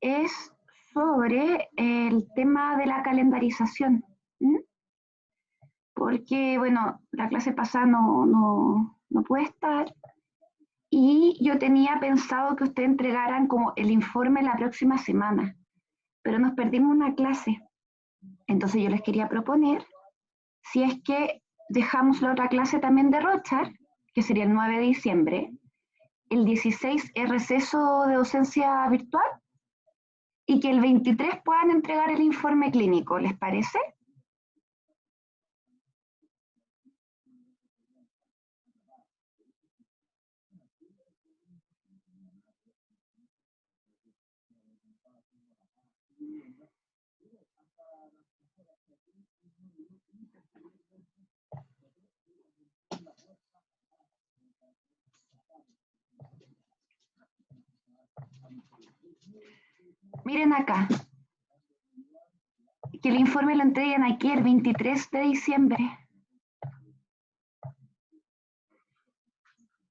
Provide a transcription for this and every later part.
es sobre el tema de la calendarización. ¿Mm? Porque, bueno, la clase pasada no puede estar y yo tenía pensado que ustedes entregaran como el informe la próxima semana, pero nos perdimos una clase. Entonces yo les quería proponer si es que dejamos la otra clase también de Rochar, que sería el 9 de diciembre, el 16 es receso de docencia virtual y que el 23 puedan entregar el informe clínico, ¿les parece? Miren acá, que el informe lo entreguen aquí el 23 de diciembre.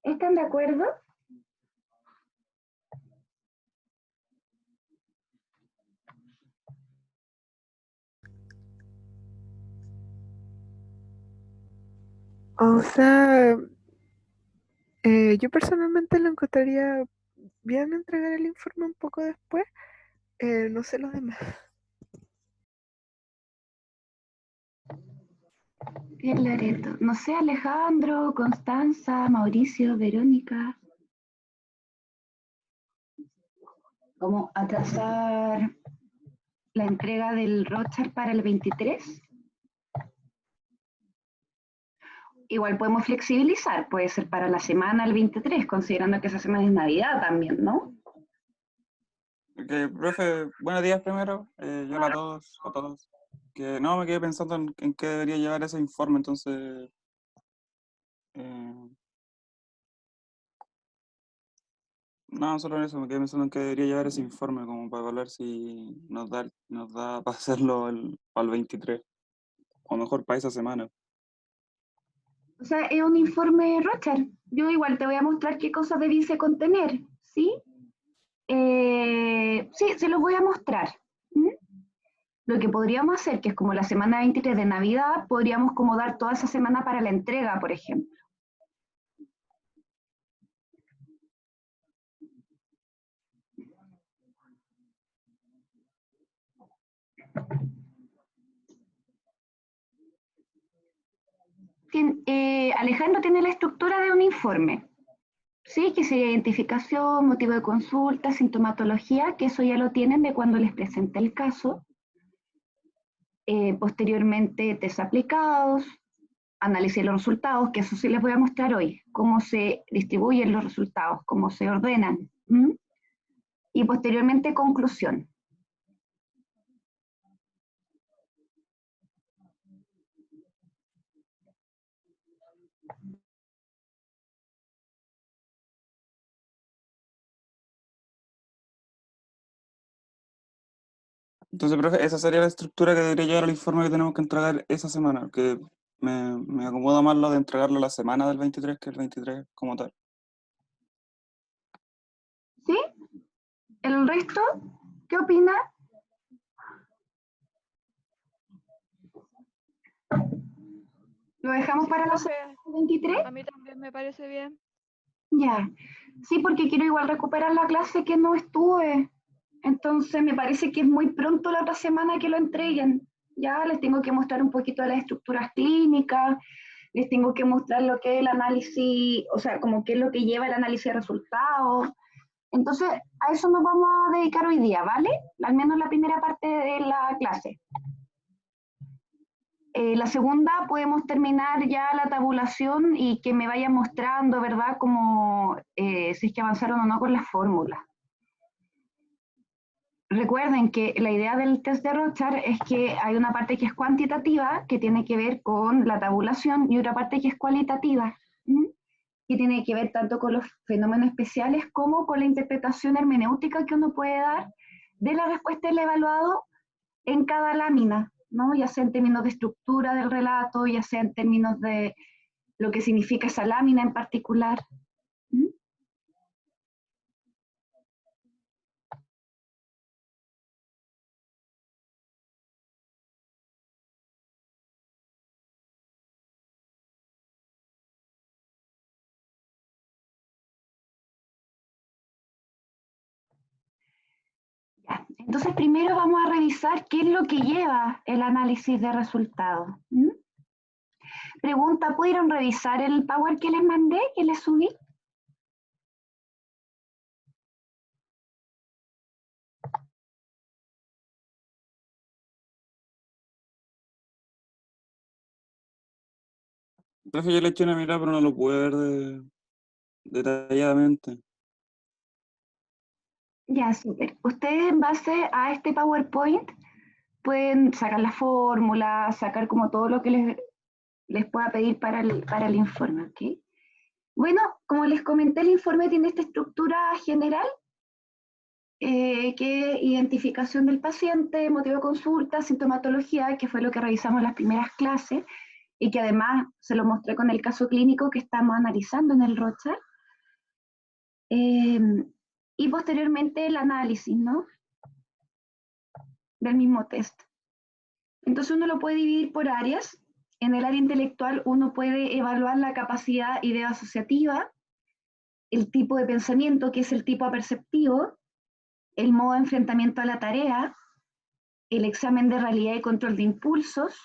¿Están de acuerdo? O sea, yo personalmente lo encontraría bien entregar el informe un poco después. No sé los demás. El Loreto. No sé, Alejandro, Constanza, Mauricio, Verónica. ¿Cómo atrasar la entrega del Rochar para el 23? Igual podemos flexibilizar, puede ser para la semana el 23, considerando que esa semana es Navidad también, ¿no? Profe, buenos días primero. Yo a todos. Que no, me quedé pensando en qué debería llevar ese informe, entonces. eh, no, solo en eso, me quedé pensando en qué debería llevar ese informe, como para hablar si nos da para hacerlo para el 23, o mejor para esa semana. O sea, es un informe Rochar. Yo igual te voy a mostrar qué cosas debiese contener, ¿sí? Sí, se los voy a mostrar. ¿Mm? Lo que podríamos hacer, que es como la semana 23 de Navidad, podríamos como dar toda esa semana para la entrega, por ejemplo. Alejandro tiene la estructura de un informe, ¿sí? Que sería identificación, motivo de consulta, sintomatología, que eso ya lo tienen de cuando les presenté el caso. Posteriormente, test aplicados, análisis de los resultados, que eso sí les voy a mostrar hoy, cómo se distribuyen los resultados, cómo se ordenan. ¿Mm? Y posteriormente, conclusión. Entonces, profe, esa sería la estructura que debería llevar el informe que tenemos que entregar esa semana, que me acomoda más lo de entregarlo la semana del 23 que el 23 como tal. ¿Sí? ¿El resto? ¿Qué opina? ¿Lo dejamos para la Profe, semana 23? a mí también me parece bien. Ya. Sí, porque quiero igual recuperar la clase que no estuve. Entonces me parece que es muy pronto la otra semana que lo entreguen. Ya les tengo que mostrar un poquito de las estructuras clínicas, les tengo que mostrar lo que es el análisis, o sea, como qué es lo que lleva el análisis de resultados. Entonces, a eso nos vamos a dedicar hoy día, ¿vale? Al menos la primera parte de la clase. La segunda podemos terminar ya la tabulación y que me vayan mostrando, ¿verdad? Como si es que avanzaron o no con las fórmulas. Recuerden que la idea del test de Rorschach es que hay una parte que es cuantitativa, que tiene que ver con la tabulación, y otra parte que es cualitativa, ¿m? Que tiene que ver tanto con los fenómenos especiales como con la interpretación hermenéutica que uno puede dar de la respuesta del evaluado en cada lámina, ¿no? Ya sea en términos de estructura del relato, ya sea en términos de lo que significa esa lámina en particular. ¿M? Entonces, primero vamos a revisar qué es lo que lleva el análisis de resultados. Pregunta, ¿pudieron revisar el Power que les mandé, que les subí? Profe, yo le eché una mirada, pero no lo pude ver detalladamente. Ya, súper. Ustedes en base a este PowerPoint pueden sacar la fórmula, sacar como todo lo que les pueda pedir para el informe, ¿ok? Bueno, como les comenté, el informe tiene esta estructura general, que es identificación del paciente, motivo de consulta, sintomatología, que fue lo que revisamos en las primeras clases, y que además se lo mostré con el caso clínico que estamos analizando en el Rochar. Y posteriormente el análisis, ¿no? Del mismo test. Entonces uno lo puede dividir por áreas. En el área intelectual uno puede evaluar la capacidad idea asociativa, el tipo de pensamiento, que es el tipo aperceptivo, el modo de enfrentamiento a la tarea, el examen de realidad y control de impulsos,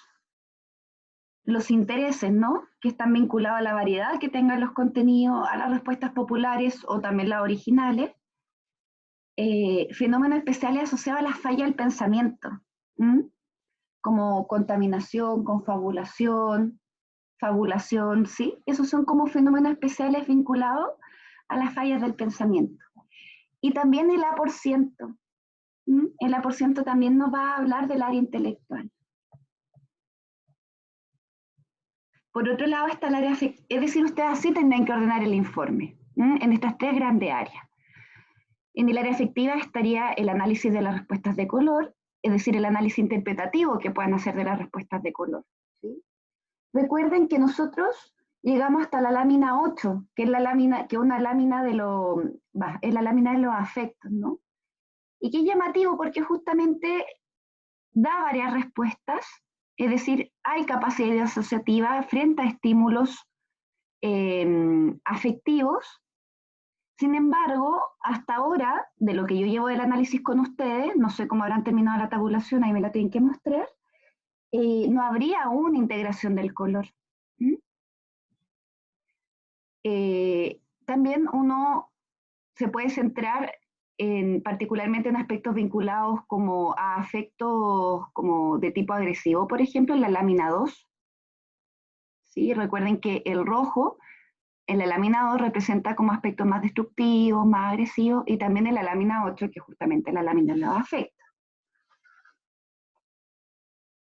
los intereses, ¿no? Que están vinculados a la variedad que tengan los contenidos, a las respuestas populares o también las originales. Fenómenos especiales asociados a la falla del pensamiento, como contaminación, confabulación, fabulación, ¿sí? Esos son como fenómenos especiales vinculados a las fallas del pensamiento. Y también el A por ciento. El A por ciento también nos va a hablar del área intelectual. Por otro lado está el área afectiva, es decir, ustedes así tendrán que ordenar el informe, en estas tres grandes áreas. En el área afectiva estaría el análisis de las respuestas de color, es decir, el análisis interpretativo que puedan hacer de las respuestas de color, ¿sí? Recuerden que nosotros llegamos hasta la lámina 8, que es la lámina, que una lámina de es la lámina de los afectos, ¿no? Y que es llamativo porque justamente da varias respuestas, es decir, hay capacidad asociativa frente a estímulos afectivos. Sin embargo, hasta ahora, de lo que yo llevo del análisis con ustedes, no sé cómo habrán terminado la tabulación, ahí me la tienen que mostrar, no habría aún integración del color. También uno se puede centrar particularmente en aspectos vinculados como a afectos como de tipo agresivo, por ejemplo, en la lámina 2. ¿Sí? Recuerden que el rojo en la lámina 2 representa como aspectos más destructivos, más agresivos, y también en la lámina 8, que es justamente la lámina de los afectos.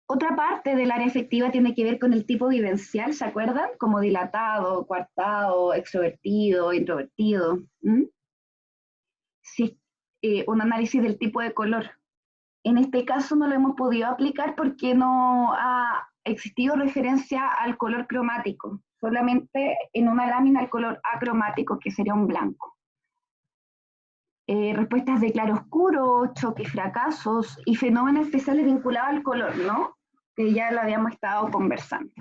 Otra parte del área afectiva tiene que ver con el tipo vivencial, ¿se acuerdan? Como dilatado, coartado, extrovertido, introvertido. Sí, un análisis del tipo de color. En este caso no lo hemos podido aplicar porque no ha existido referencia al color cromático, solamente en una lámina el color acromático, que sería un blanco. Respuestas de claroscuro, choques, fracasos y fenómenos especiales vinculados al color, ¿no? Que ya lo habíamos estado conversando.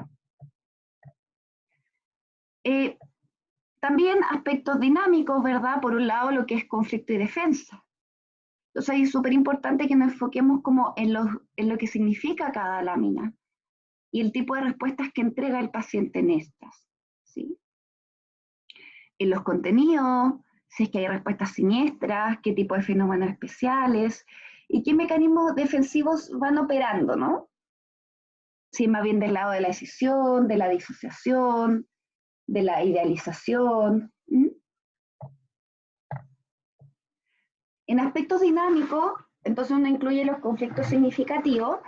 También aspectos dinámicos, ¿verdad? Por un lado, lo que es conflicto y defensa. Entonces ahí es súper importante que nos enfoquemos como en lo que significa cada lámina y el tipo de respuestas que entrega el paciente en estas, ¿sí? En los contenidos, si es que hay respuestas siniestras, qué tipo de fenómenos especiales y qué mecanismos defensivos van operando, ¿no? Si es más bien del lado de la decisión, de la disociación, de la idealización. En aspectos dinámicos, entonces uno incluye los conflictos significativos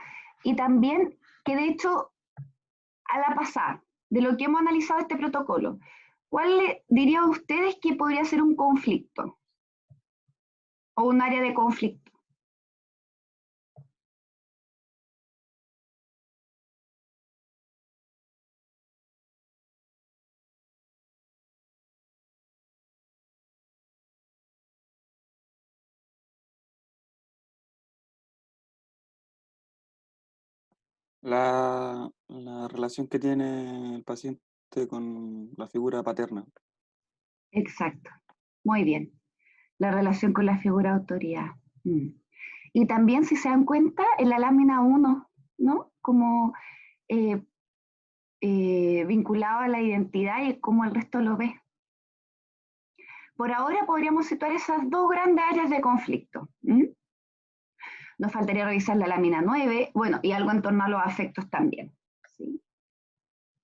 y también que de hecho, a la pasada, de lo que hemos analizado este protocolo, ¿cuál dirían ustedes que podría ser un conflicto o un área de conflicto? La relación que tiene el paciente con la figura paterna. Exacto, muy bien. La relación con la figura de autoridad. Y también, si se dan cuenta, en la lámina 1, ¿no? Como eh, vinculado a la identidad y cómo el resto lo ve. Por ahora podríamos situar esas dos grandes áreas de conflicto. Nos faltaría revisar la lámina 9, bueno, y algo en torno a los afectos también. ¿Sí?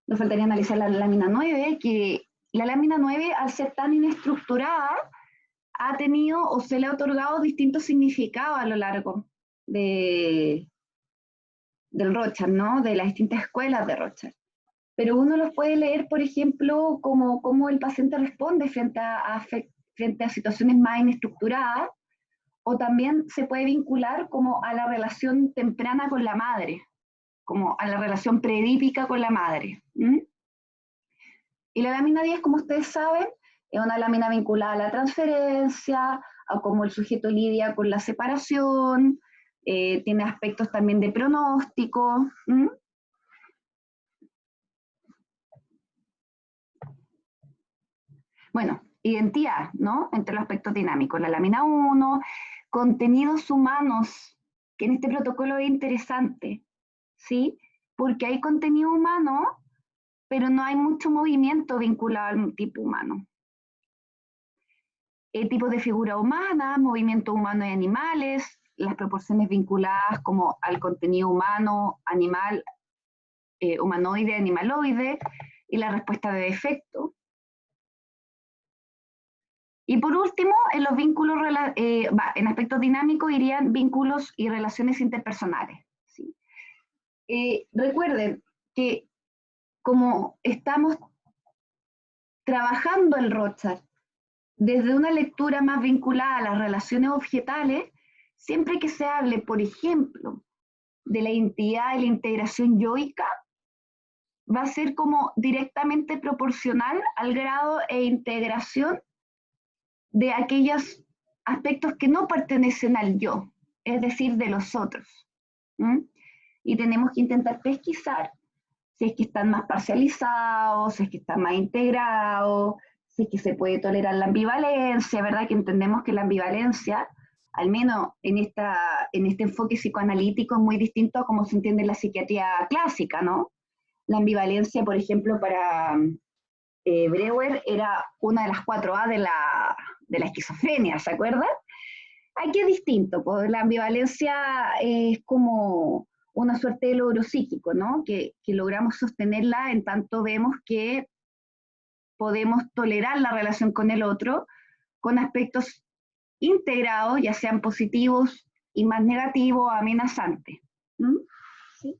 Nos faltaría analizar la lámina 9, que la lámina 9, al ser tan inestructurada, ha tenido o se le ha otorgado distintos significados a lo largo del Rorschach, ¿no? De las distintas escuelas de Rorschach. Pero uno los puede leer, por ejemplo, como cómo el paciente responde frente a situaciones más inestructuradas, o también se puede vincular como a la relación temprana con la madre, como a la relación preedípica con la madre. Y la lámina 10, como ustedes saben, es una lámina vinculada a la transferencia, a cómo el sujeto lidia con la separación, tiene aspectos también de pronóstico. Bueno, identidad, ¿no? Entre los aspectos dinámicos. La lámina 1, contenidos humanos, que en este protocolo es interesante, ¿sí? Porque hay contenido humano, pero no hay mucho movimiento vinculado al tipo humano. Tipos de figura humana, movimiento humano y animales, las proporciones vinculadas como al contenido humano, animal, humanoide, animaloide, y la respuesta de defecto. Y por último, en los vínculos, en aspectos dinámicos irían vínculos y relaciones interpersonales. ¿Sí? Recuerden que como estamos trabajando el Rorschach desde una lectura más vinculada a las relaciones objetales, siempre que se hable, por ejemplo, de la identidad y la integración yoica, va a ser como directamente proporcional al grado e integración de aquellos aspectos que no pertenecen al yo, es decir, de los otros. Y tenemos que intentar pesquisar si es que están más parcializados, si es que están más integrados, si es que se puede tolerar la ambivalencia, ¿verdad? Que entendemos que la ambivalencia, al menos en este enfoque psicoanalítico, es muy distinto a cómo se entiende en la psiquiatría clásica, ¿no? La ambivalencia, por ejemplo, para Breuer era una de las 4A de la esquizofrenia, ¿se acuerdan? Aquí es distinto, pues la ambivalencia es como una suerte de logro psíquico, ¿no? Que logramos sostenerla en tanto vemos que podemos tolerar la relación con el otro con aspectos integrados, ya sean positivos y más negativos o amenazantes. ¿Sí?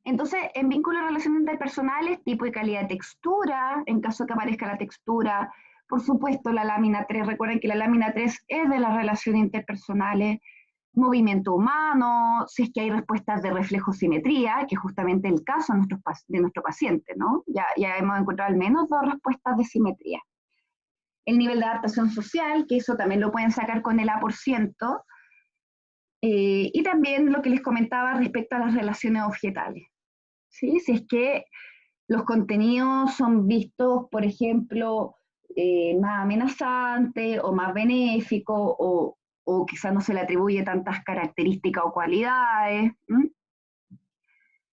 Entonces, en vínculos de relaciones interpersonales, tipo y calidad de textura, en caso que aparezca la textura, por supuesto la lámina 3, recuerden que la lámina 3 es de las relaciones interpersonales, movimiento humano, si es que hay respuestas de reflejo-simetría, que es justamente el caso de nuestro paciente, ¿no? Ya hemos encontrado al menos 2 respuestas de simetría. El nivel de adaptación social, que eso también lo pueden sacar con el A%, y también lo que les comentaba respecto a las relaciones objetales. ¿Sí? Si es que los contenidos son vistos, por ejemplo, más amenazantes o más benéficos, o quizás no se le atribuye tantas características o cualidades.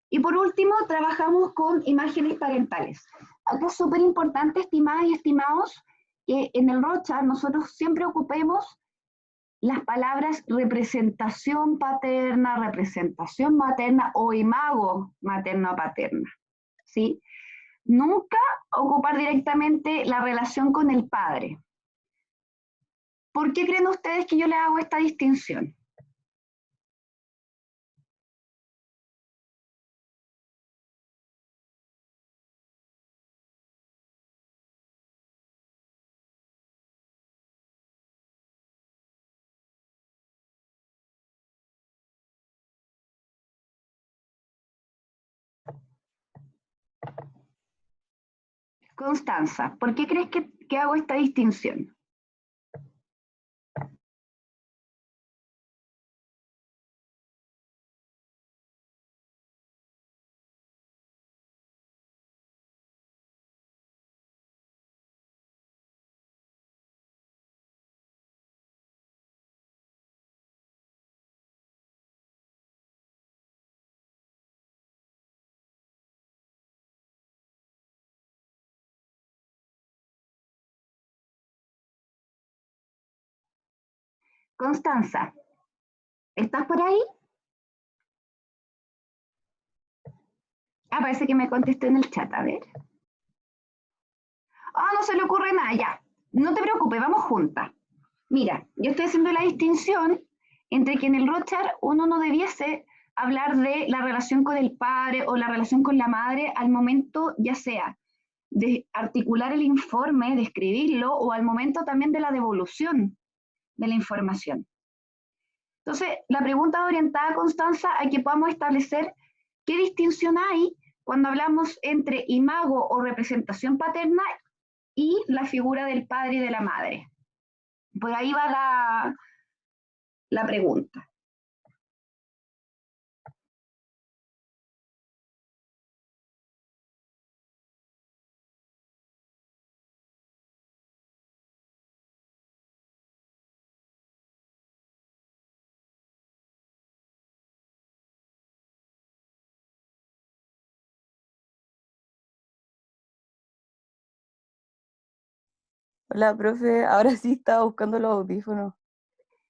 Y por último, trabajamos con imágenes parentales. Acá es súper importante, estimadas y estimados, que en el Rorschach nosotros siempre ocupemos las palabras representación paterna, representación materna o imago materno-paterna. ¿Sí? Nunca ocupar directamente la relación con el padre. ¿Por qué creen ustedes que yo le hago esta distinción? Constanza, ¿por qué crees que hago esta distinción? Constanza, ¿estás por ahí? Ah, parece que me contestó en el chat, a ver. Ah, no se le ocurre nada, ya. No te preocupes, vamos juntas. Mira, yo estoy haciendo la distinción entre que en el Rochar uno no debiese hablar de la relación con el padre o la relación con la madre al momento, ya sea de articular el informe, de escribirlo, o al momento también de la devolución de la información. Entonces, la pregunta orientada, Constanza, a que podamos establecer qué distinción hay cuando hablamos entre imago o representación paterna y la figura del padre y de la madre. Por ahí va la pregunta. Hola, profe. Ahora sí estaba buscando los audífonos.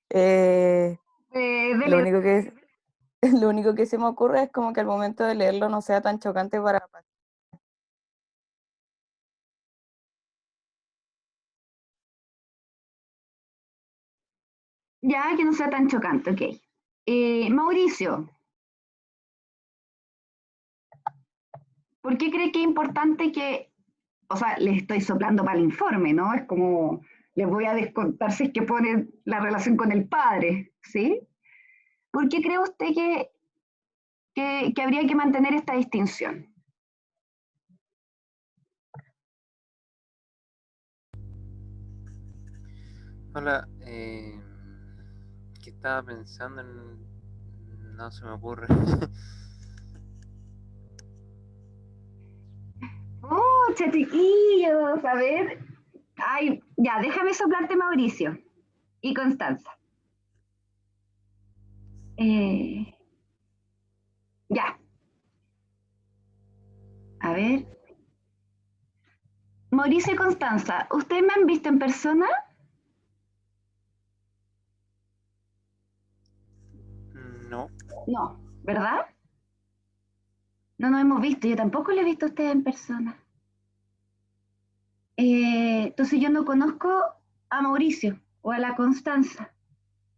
Lo Dele, único que, lo único que se me ocurre es como que al momento de leerlo no sea tan chocante para... ya que no sea tan chocante, ok. Mauricio, ¿por qué cree que es importante que, o sea, les estoy soplando para el informe, ¿no? Es como, les voy a descontar si es que ponen la relación con el padre, ¿sí? ¿Por qué cree usted que habría que mantener esta distinción? Hola, ¿qué estaba pensando No se me ocurre. ¡Oh, chiquillos! A ver. Ay, ya, déjame soplarte, Mauricio y Constanza. Ya, a ver. Mauricio y Constanza, ¿ustedes me han visto en persona? No, No, ¿verdad? No nos hemos visto, yo tampoco le he visto a ustedes en persona. Entonces yo no conozco a Mauricio o a la Constanza.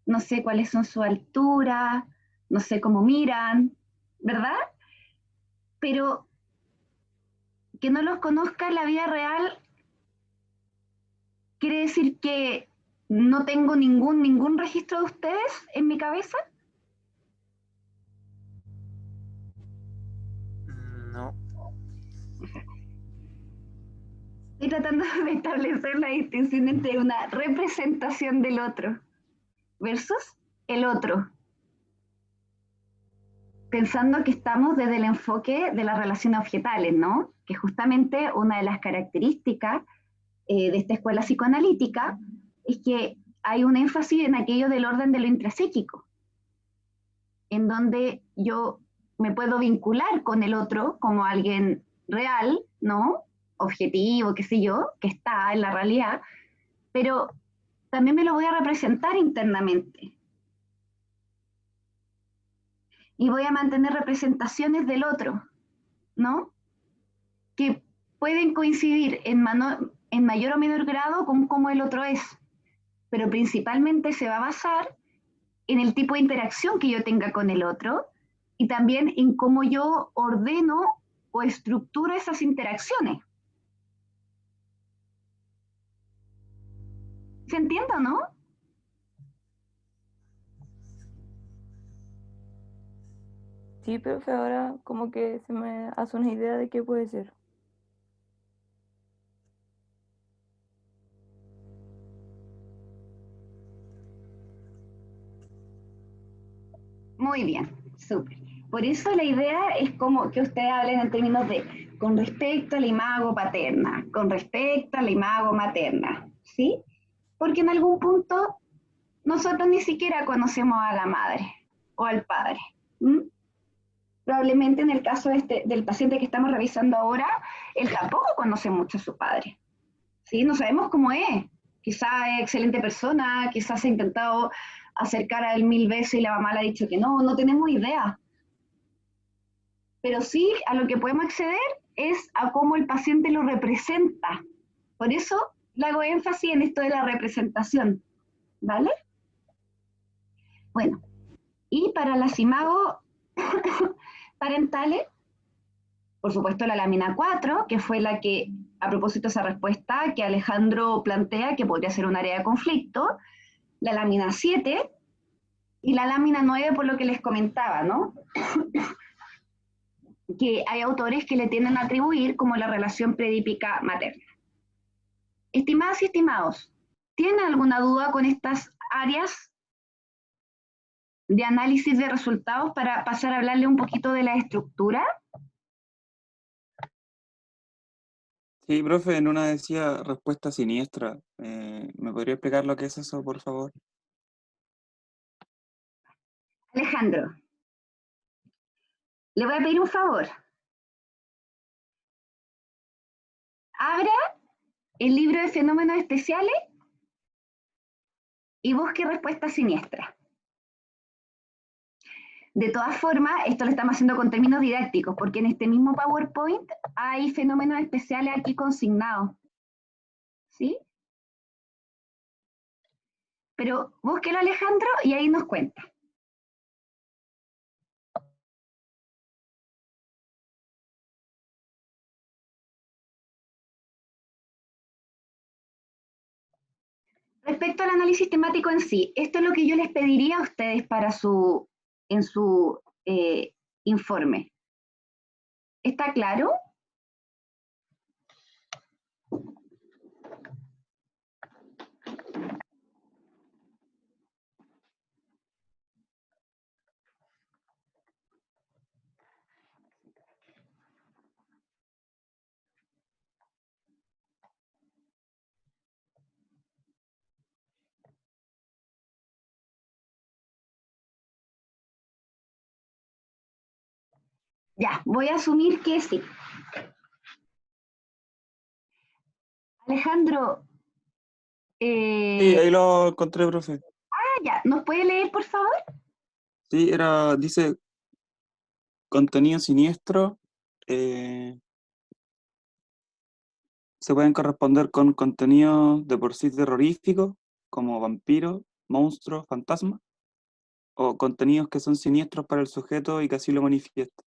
No sé cuáles son su altura, no sé cómo miran, ¿verdad? Pero que no los conozca en la vida real quiere decir que no tengo ningún registro de ustedes en mi cabeza. no. Estoy tratando de establecer la distinción entre una representación del otro versus el otro, pensando que estamos desde el enfoque de las relaciones objetales, ¿no? Que justamente una de las características de esta escuela psicoanalítica es que hay un énfasis en aquello del orden de lo intrapsíquico, en donde yo me puedo vincular con el otro como alguien real, ¿no? Objetivo, qué sé yo, que está en la realidad, pero también me lo voy a representar internamente. Y voy a mantener representaciones del otro, ¿no? Que pueden coincidir en mayor o menor grado con cómo el otro es, pero principalmente se va a basar en el tipo de interacción que yo tenga con el otro y también en cómo yo ordeno o estructuro esas interacciones. ¿Se entiende o no? Sí, profe, ahora como que se me hace una idea de qué puede ser. Muy bien, súper. Por eso la idea es como que ustedes hablen en términos de con respecto al imago paterna, con respecto al imago materna, ¿sí? Porque en algún punto nosotros ni siquiera conocemos a la madre o al padre. ¿Mm? Probablemente en el caso del paciente que estamos revisando ahora, él tampoco conoce mucho a su padre. ¿Sí? No sabemos cómo es. Quizás es excelente persona, quizás ha intentado acercar a él 1000 veces y la mamá le ha dicho que no, no tenemos idea. Pero sí a lo que podemos acceder es a cómo el paciente lo representa. Por eso le hago énfasis en esto de la representación, ¿vale? Bueno, y para las imagos parentales, por supuesto la lámina 4, que fue la que, a propósito de esa respuesta que Alejandro plantea, que podría ser un área de conflicto, la lámina 7 y la lámina 9 por lo que les comentaba, ¿no? Que hay autores que le tienden a atribuir como la relación predípica materna. Estimadas y estimados, ¿tienen alguna duda con estas áreas de análisis de resultados para pasar a hablarle un poquito de la estructura? Sí, profe, en una decía respuesta siniestra. ¿Me podría explicar lo que es eso, por favor? Alejandro, le voy a pedir un favor. Abra el libro de fenómenos especiales y busque respuesta siniestra. De todas formas, esto lo estamos haciendo con términos didácticos, porque en este mismo PowerPoint hay fenómenos especiales aquí consignados. ¿Sí? Pero búsquelo, Alejandro, y ahí nos cuenta. Respecto al análisis temático en sí, esto es lo que yo les pediría a ustedes para en su informe. ¿Está claro? Ya, voy a asumir que sí. Alejandro, Sí, ahí lo encontré, profe. ya, ¿nos puede leer, por favor? Sí, dice contenido siniestro. Se pueden corresponder con contenido de por sí terrorífico, como vampiro, monstruo, fantasma, o contenidos que son siniestros para el sujeto y que así lo manifiesta.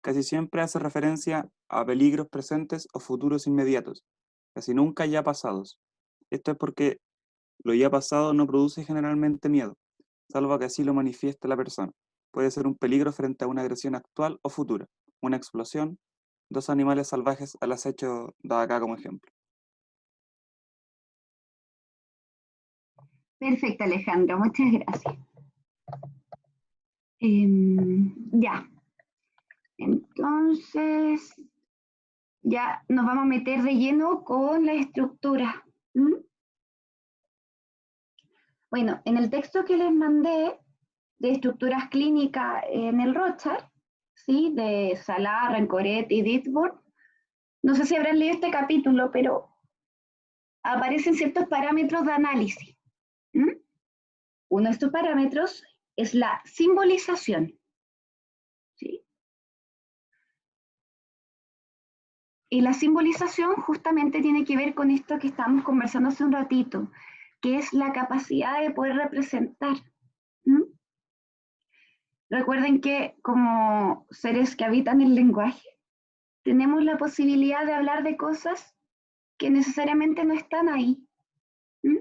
Casi siempre hace referencia a peligros presentes o futuros inmediatos, casi nunca ya pasados. Esto es porque lo ya pasado no produce generalmente miedo, salvo que así lo manifieste la persona. Puede ser un peligro frente a una agresión actual o futura, una explosión, dos animales salvajes al acecho, dado acá como ejemplo. Perfecto, Alejandro, muchas gracias. Ya, entonces ya nos vamos a meter de lleno con la estructura. ¿Mm? Bueno, en el texto que les mandé de estructuras clínicas en el Rochard, ¿sí? De Salah, Rancoret y Ditburn, no sé si habrán leído este capítulo, pero aparecen ciertos parámetros de análisis. ¿Mm? Uno de estos parámetros es la simbolización. ¿Sí? Y la simbolización justamente tiene que ver con esto que estábamos conversando hace un ratito, que es la capacidad de poder representar. ¿Mm? Recuerden que como seres que habitan el lenguaje, tenemos la posibilidad de hablar de cosas que necesariamente no están ahí. ¿Mm?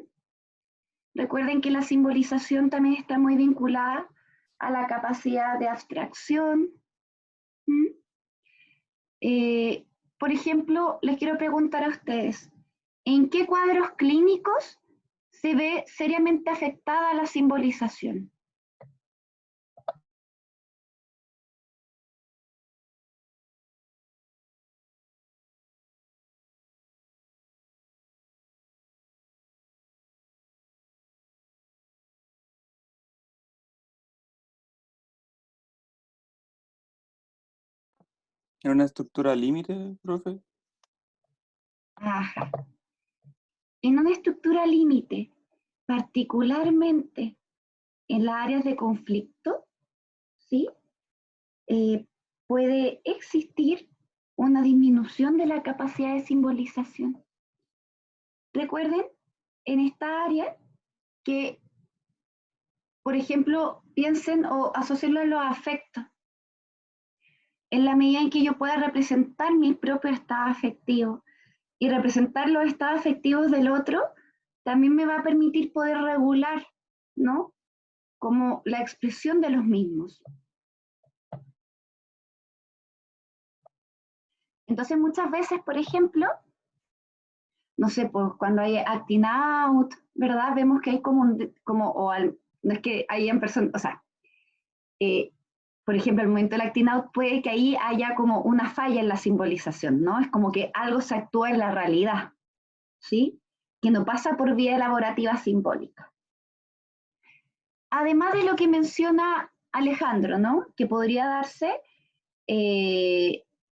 Recuerden que la simbolización también está muy vinculada a la capacidad de abstracción. ¿Mm? Por ejemplo, les quiero preguntar a ustedes, ¿en qué cuadros clínicos se ve seriamente afectada la simbolización? ¿En una estructura límite, profe? Ajá. En una estructura límite, particularmente en las áreas de conflicto, ¿sí? Puede existir una disminución de la capacidad de simbolización. Recuerden en esta área que, por ejemplo, piensen o asocienlo a los afectos. En la medida en que yo pueda representar mi propio estado afectivo y representar los estados afectivos del otro, también me va a permitir poder regular, ¿no? Como la expresión de los mismos. Entonces, muchas veces, por ejemplo, no sé, pues cuando hay acting out, ¿verdad? Vemos que hay no es que hayan personas, o sea, por ejemplo, al momento del acting out puede que ahí haya como una falla en la simbolización, ¿no? Es como que algo se actúa en la realidad, ¿sí? Que no pasa por vía elaborativa simbólica. Además de lo que menciona Alejandro, ¿no? Que podría darse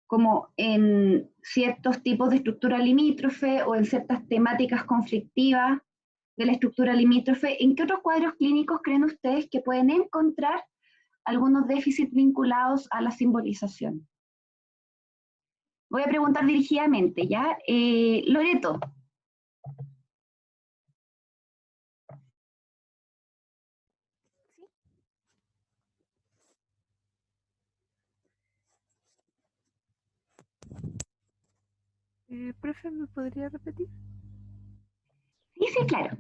como en ciertos tipos de estructura limítrofe o en ciertas temáticas conflictivas de la estructura limítrofe. ¿En qué otros cuadros clínicos creen ustedes que pueden encontrar algunos déficits vinculados a la simbolización? Voy a preguntar dirigidamente, ¿ya? Loreto. Profe, ¿me podría repetir? Sí, sí, claro.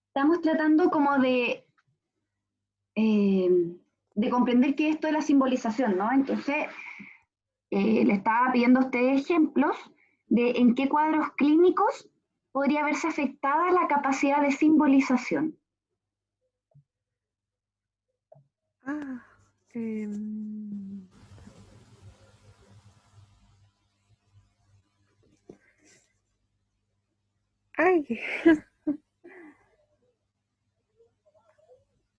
Estamos tratando como de comprender qué es esto de la simbolización, ¿no? Entonces, le estaba pidiendo a ustedes ejemplos de en qué cuadros clínicos podría verse afectada la capacidad de simbolización. Ah, ay,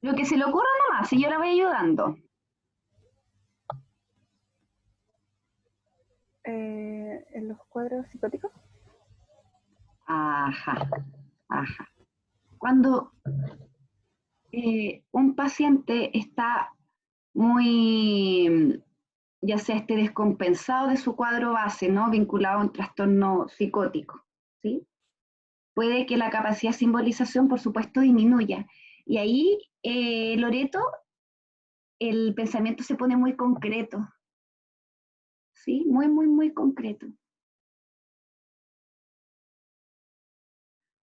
Lo que se le ocurra nomás, y yo la voy ayudando. en los cuadros psicóticos. Ajá, ajá. Cuando un paciente está muy, ya sea esté descompensado de su cuadro base, ¿no? Vinculado a un trastorno psicótico, ¿sí? Puede que la capacidad de simbolización, por supuesto, disminuya. Y ahí, Loreto, el pensamiento se pone muy concreto, ¿sí? Muy, muy, muy concreto.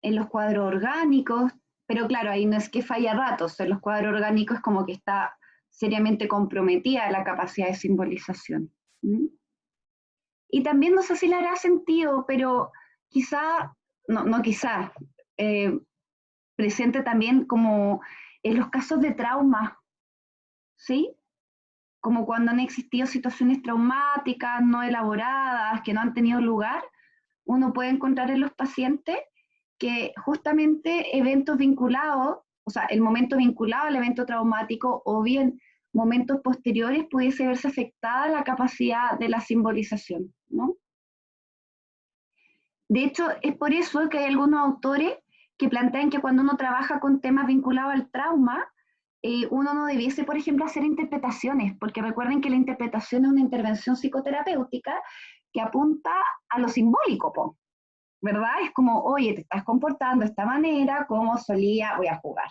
En los cuadros orgánicos, pero claro, ahí no es que falla ratos, en los cuadros orgánicos es como que está seriamente comprometida la capacidad de simbolización. ¿Mm? Y también no sé si le hará sentido, pero quizá, no quizá, presente también como en los casos de trauma, ¿sí? Como cuando han existido situaciones traumáticas no elaboradas, que no han tenido lugar, uno puede encontrar en los pacientes que justamente eventos vinculados, o sea, el momento vinculado al evento traumático o bien momentos posteriores pudiese verse afectada la capacidad de la simbolización, ¿no? De hecho, es por eso que hay algunos autores que plantean que cuando uno trabaja con temas vinculados al trauma, uno no debiese, por ejemplo, hacer interpretaciones, porque recuerden que la interpretación es una intervención psicoterapéutica que apunta a lo simbólico, po, ¿verdad? Es como, oye, te estás comportando de esta manera, como solía, voy a jugar,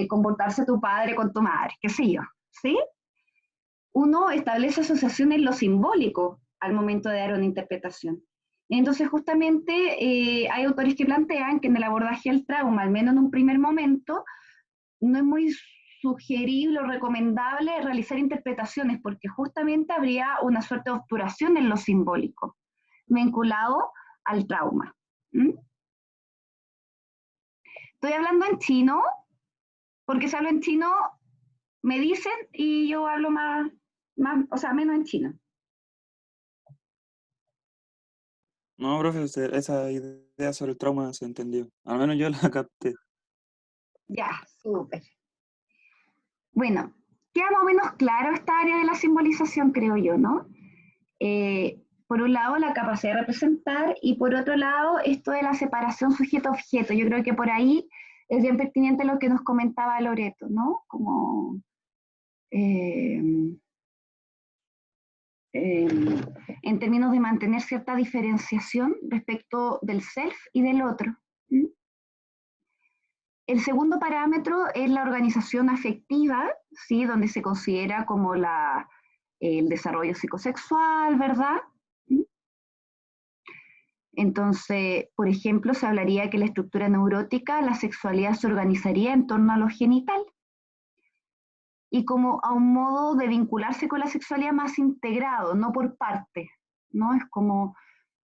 comportarse tu padre con tu madre, qué sé yo, ¿sí? Uno establece asociaciones en lo simbólico al momento de dar una interpretación. Entonces, justamente, hay autores que plantean que en el abordaje del trauma, al menos en un primer momento, no es muy sugerible o recomendable realizar interpretaciones, porque justamente habría una suerte de obturación en lo simbólico, vinculado al trauma. ¿Mm? Estoy hablando en chino, porque si hablo en chino, me dicen y yo hablo o sea, menos en chino. No, profe, esa idea sobre el trauma se entendió. Al menos yo la capté. Ya, súper. Bueno, queda más o menos claro esta área de la simbolización, creo yo, ¿no? Por un lado, la capacidad de representar y por otro lado, esto de la separación sujeto-objeto. Yo creo que por ahí es bien pertinente lo que nos comentaba Loreto, ¿no? Como en términos de mantener cierta diferenciación respecto del self y del otro. ¿Mm? El segundo parámetro es la organización afectiva, ¿sí? Donde se considera como el desarrollo psicosexual, ¿verdad? ¿Mm? Entonces, por ejemplo, se hablaría que la estructura neurótica, la sexualidad se organizaría en torno a lo genital y como a un modo de vincularse con la sexualidad más integrado, no por parte, ¿no? Es como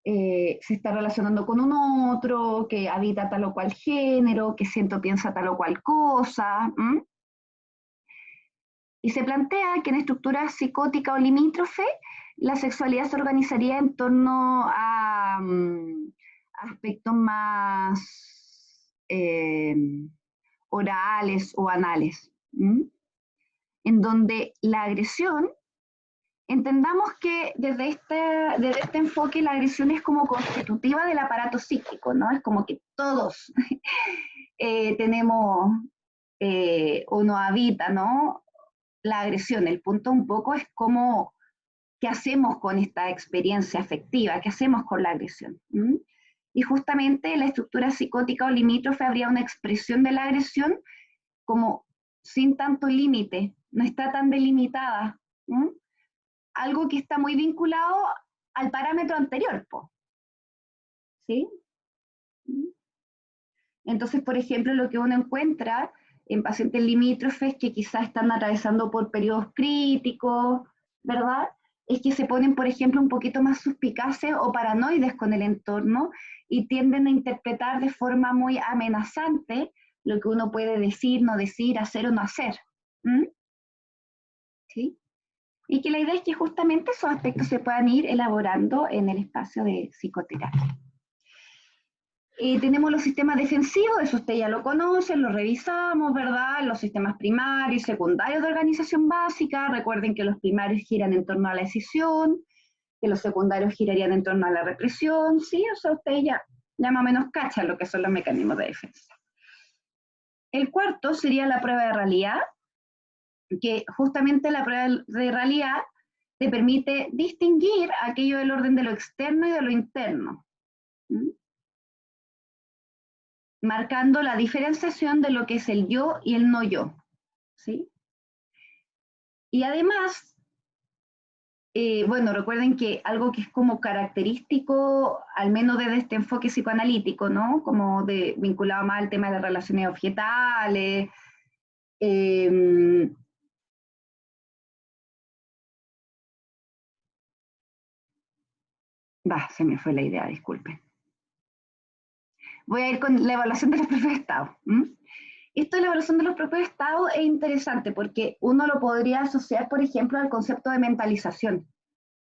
se está relacionando con un otro, que habita tal o cual género, que siente o piensa tal o cual cosa. ¿M? Y se plantea que en estructura psicótica o limítrofe, la sexualidad se organizaría en torno a aspectos más orales o anales, en donde la agresión, entendamos que desde este enfoque la agresión es como constitutiva del aparato psíquico, ¿no? Es como que todos tenemos o nos habita, ¿no? La agresión. El punto un poco es como qué hacemos con esta experiencia afectiva, qué hacemos con la agresión. Y justamente la estructura psicótica o limítrofe habría una expresión de la agresión como sin tanto límite, no está tan delimitada. Algo que está muy vinculado al parámetro anterior, ¿sí? Entonces, por ejemplo, lo que uno encuentra en pacientes limítrofes que quizás están atravesando por periodos críticos, ¿verdad? Es que se ponen, por ejemplo, un poquito más suspicaces o paranoides con el entorno y tienden a interpretar de forma muy amenazante lo que uno puede decir, no decir, hacer o no hacer. ¿Sí? Y que la idea es que justamente esos aspectos se puedan ir elaborando en el espacio de psicoterapia. Tenemos los sistemas defensivos, eso usted ya lo conoce, lo revisamos, ¿verdad? Los sistemas primarios y secundarios de organización básica. Recuerden que los primarios giran en torno a la decisión, que los secundarios girarían en torno a la represión, ¿sí? O sea, usted ya más o menos cacha lo que son los mecanismos de defensa. El cuarto sería la prueba de realidad, que justamente la prueba de realidad te permite distinguir aquello del orden de lo externo y de lo interno, marcando la diferenciación de lo que es el yo y el no yo, ¿sí? Y además, bueno, recuerden que algo que es como característico, al menos desde este enfoque psicoanalítico, ¿no? Como vinculado más al tema de las relaciones objetales, se me fue la idea, disculpen. Voy a ir con la evaluación de los propios estados. Esto de la evaluación de los propios estados es interesante porque uno lo podría asociar, por ejemplo, al concepto de mentalización.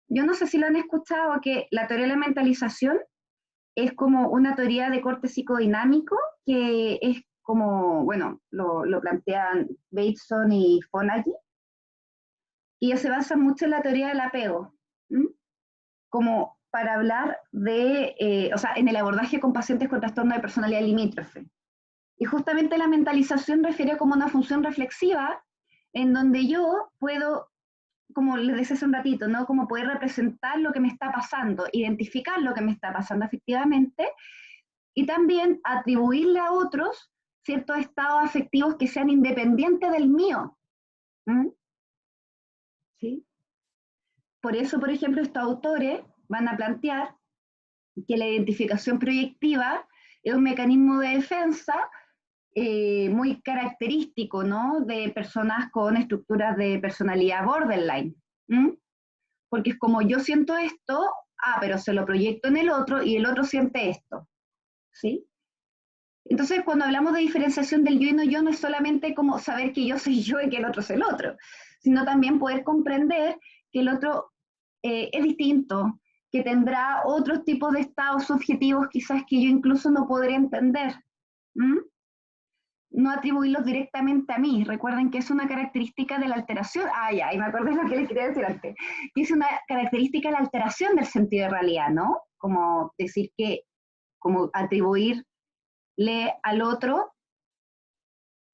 Yo no sé si lo han escuchado, que la teoría de la mentalización es como una teoría de corte psicodinámico que es como, bueno, lo plantean Bateson y Fonagy, y se basa mucho en la teoría del apego, como para hablar de, o sea, en el abordaje con pacientes con trastorno de personalidad limítrofe. Y justamente la mentalización refiere como una función reflexiva en donde yo puedo, como les decía hace un ratito, ¿no? Como poder representar lo que me está pasando, identificar lo que me está pasando efectivamente, y también atribuirle a otros ciertos estados afectivos que sean independientes del mío. ¿Sí? Por eso, por ejemplo, estos autores van a plantear que la identificación proyectiva es un mecanismo de defensa muy característico, ¿no? De personas con estructuras de personalidad borderline. Porque es como yo siento esto, pero se lo proyecto en el otro y el otro siente esto. ¿Sí? Entonces, cuando hablamos de diferenciación del yo y no yo, no es solamente como saber que yo soy yo y que el otro es el otro, sino también poder comprender que el otro es distinto, que tendrá otros tipos de estados subjetivos quizás que yo incluso no podré entender. No atribuirlos directamente a mí. Recuerden que es una característica de la alteración. Y me acordé de lo que les quería decir antes. Que es una característica de la alteración del sentido de realidad, ¿no? Como decir que, como atribuirle al otro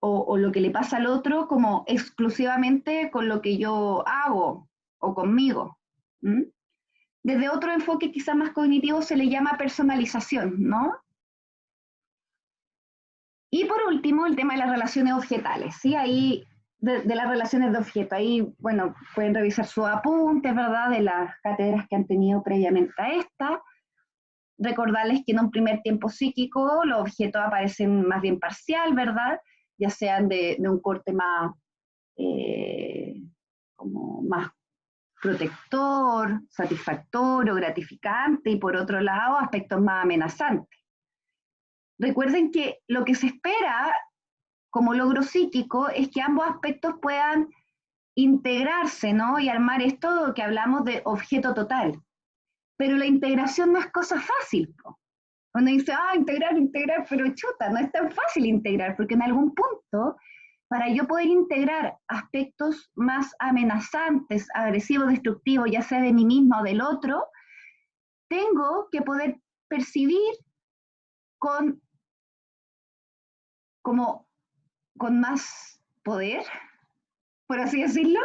o lo que le pasa al otro como exclusivamente con lo que yo hago o conmigo. ¿Mm? Desde otro enfoque quizás más cognitivo se le llama personalización, ¿no? Y por último, el tema de las relaciones objetales, ¿sí? Ahí, de las relaciones de objeto, ahí, bueno, pueden revisar sus apuntes, ¿verdad? De las cátedras que han tenido previamente a esta. Recordarles que en un primer tiempo psíquico los objetos aparecen más bien parcial, ¿verdad? Ya sean de un corte más, como más protector, satisfactorio, gratificante, y por otro lado, aspectos más amenazantes. Recuerden que lo que se espera como logro psíquico es que ambos aspectos puedan integrarse, ¿no? Y armar esto que hablamos de objeto total. Pero la integración no es cosa fácil, ¿no? Uno dice, integrar, pero chuta, no es tan fácil integrar, porque en algún punto, para yo poder integrar aspectos más amenazantes, agresivos, destructivos, ya sea de mí misma o del otro, tengo que poder percibir con más poder, por así decirlo,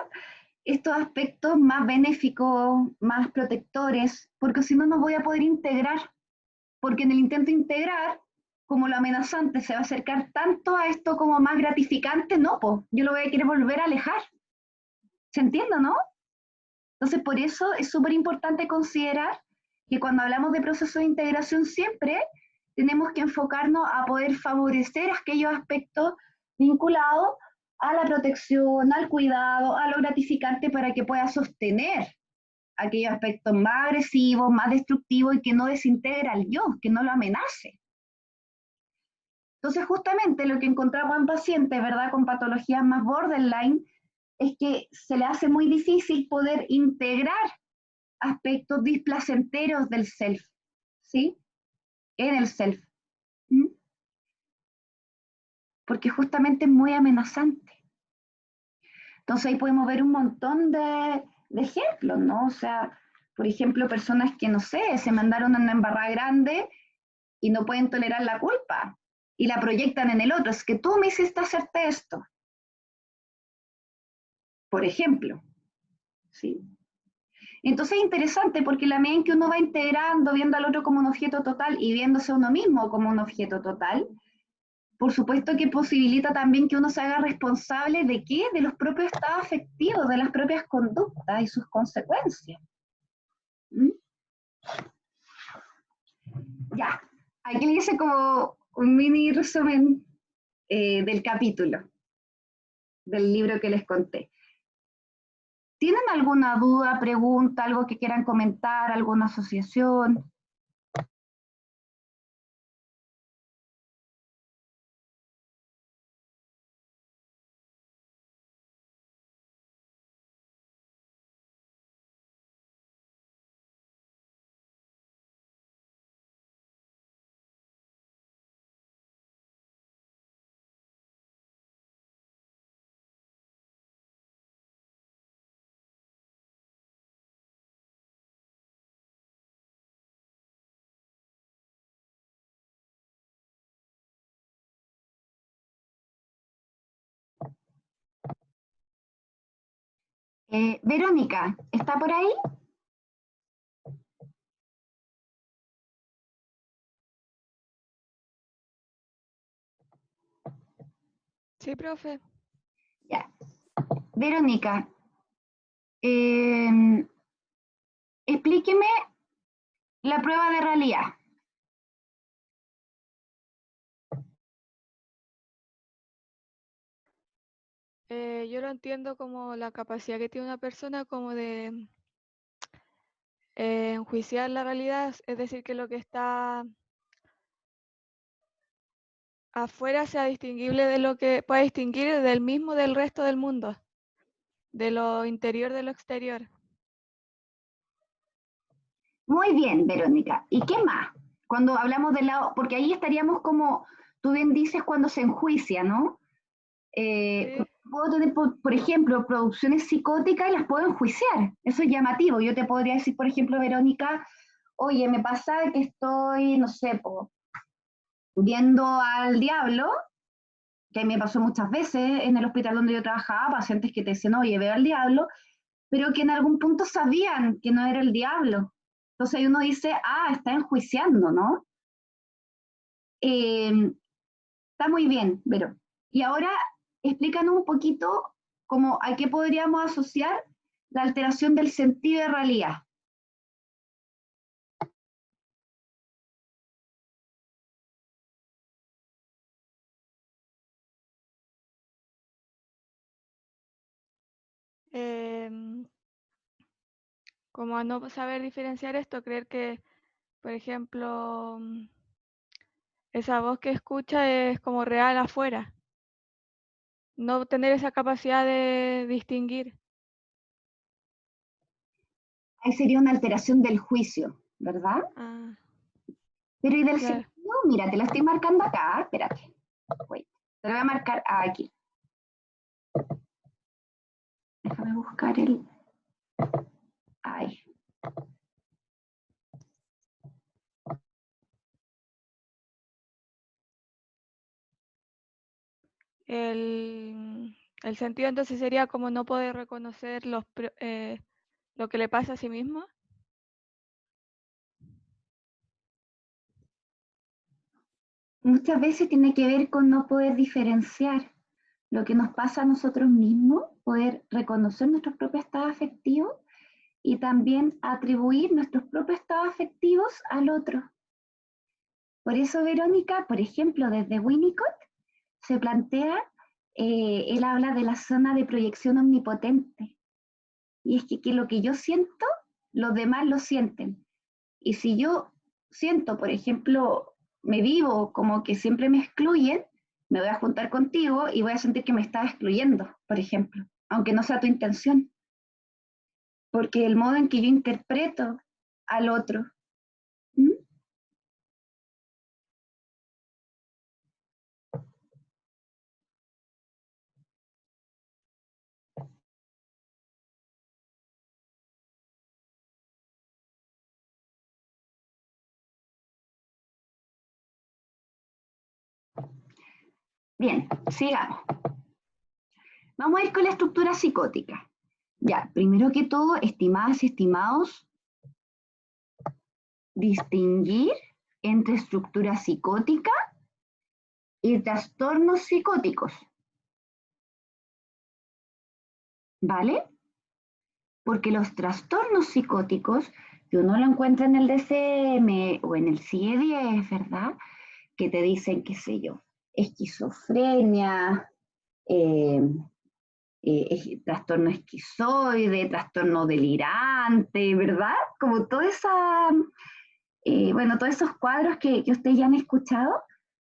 estos aspectos más benéficos, más protectores, porque si no, no voy a poder integrar, porque en el intento de integrar, como lo amenazante se va a acercar tanto a esto como más gratificante, no, pues yo lo voy a querer volver a alejar. ¿Se entiende, no? Entonces, por eso es súper importante considerar que cuando hablamos de proceso de integración siempre tenemos que enfocarnos a poder favorecer aquellos aspectos vinculados a la protección, al cuidado, a lo gratificante para que pueda sostener aquellos aspectos más agresivos, más destructivos y que no desintegra al yo, que no lo amenace. Entonces, justamente lo que encontramos en pacientes, ¿verdad?, con patologías más borderline, es que se le hace muy difícil poder integrar aspectos displacenteros del self, ¿sí? En el self. ¿Mm? Porque justamente es muy amenazante. Entonces ahí podemos ver un montón de ejemplos, ¿no? O sea, por ejemplo, personas que, no sé, se mandaron a una embarrada grande y no pueden tolerar la culpa y la proyectan en el otro. Es que tú me hiciste hacerte esto. Por ejemplo, ¿sí? Entonces es interesante porque la medida en que uno va integrando, viendo al otro como un objeto total y viéndose a uno mismo como un objeto total, por supuesto que posibilita también que uno se haga responsable de qué, de los propios estados afectivos, de las propias conductas y sus consecuencias. ¿Mm? Ya, aquí le hice como un mini resumen del capítulo, del libro que les conté. ¿Tienen alguna duda, pregunta, algo que quieran comentar, alguna asociación? Verónica, ¿está por ahí? Sí, profe. Ya. Verónica, explíqueme la prueba de realidad. Yo lo entiendo como la capacidad que tiene una persona como de enjuiciar la realidad, es decir, que lo que está afuera sea distinguible de lo que pueda distinguir del mismo del resto del mundo, de lo interior de lo exterior. Muy bien, Verónica. ¿Y qué más? Cuando hablamos del lado, porque ahí estaríamos como, tú bien dices, cuando se enjuicia, ¿no? Sí. Puedo tener, por ejemplo, producciones psicóticas y las puedo enjuiciar. Eso es llamativo. Yo te podría decir, por ejemplo, Verónica, oye, me pasa que estoy, no sé, viendo al diablo que a mí me pasó muchas veces en el hospital donde yo trabajaba, pacientes que te decían, oye, veo al diablo, pero que en algún punto sabían que no era el diablo. Entonces ahí uno dice, ah, está enjuiciando, ¿no? Está muy bien, Vero. Y ahora explícanos un poquito cómo, a qué podríamos asociar la alteración del sentido de realidad. Como a no saber diferenciar esto, creer que, por ejemplo, esa voz que escucha es como real afuera. No tener esa capacidad de distinguir. Ahí sería una alteración del juicio, ¿verdad? Ah, Pero ¿y del claro. sentido? Mira, te lo estoy marcando acá, espérate. Wait, te lo voy a marcar aquí. Déjame buscar el... Ahí. El sentido entonces sería como no poder reconocer lo que le pasa a sí mismo. Muchas veces tiene que ver con no poder diferenciar lo que nos pasa a nosotros mismos, poder reconocer nuestros propios estados afectivos y también atribuir nuestros propios estados afectivos al otro. Por eso, Verónica, por ejemplo, desde Winnicott se plantea, él habla de la zona de proyección omnipotente. Y es que lo que yo siento, los demás lo sienten. Y si yo siento, por ejemplo, me vivo como que siempre me excluyen, me voy a juntar contigo y voy a sentir que me estás excluyendo, por ejemplo, aunque no sea tu intención. Porque el modo en que yo interpreto al otro. ¿Mm? Bien, sigamos. Vamos a ir con la estructura psicótica. Ya, primero que todo, estimadas y estimados, distinguir entre estructura psicótica y trastornos psicóticos. ¿Vale? Porque los trastornos psicóticos, que uno lo encuentra en el DCM o en el CIE-10, ¿verdad? Que te dicen, qué sé yo, esquizofrenia, trastorno esquizoide, trastorno delirante, ¿verdad? Como toda esa, bueno, todos esos cuadros que ustedes ya han escuchado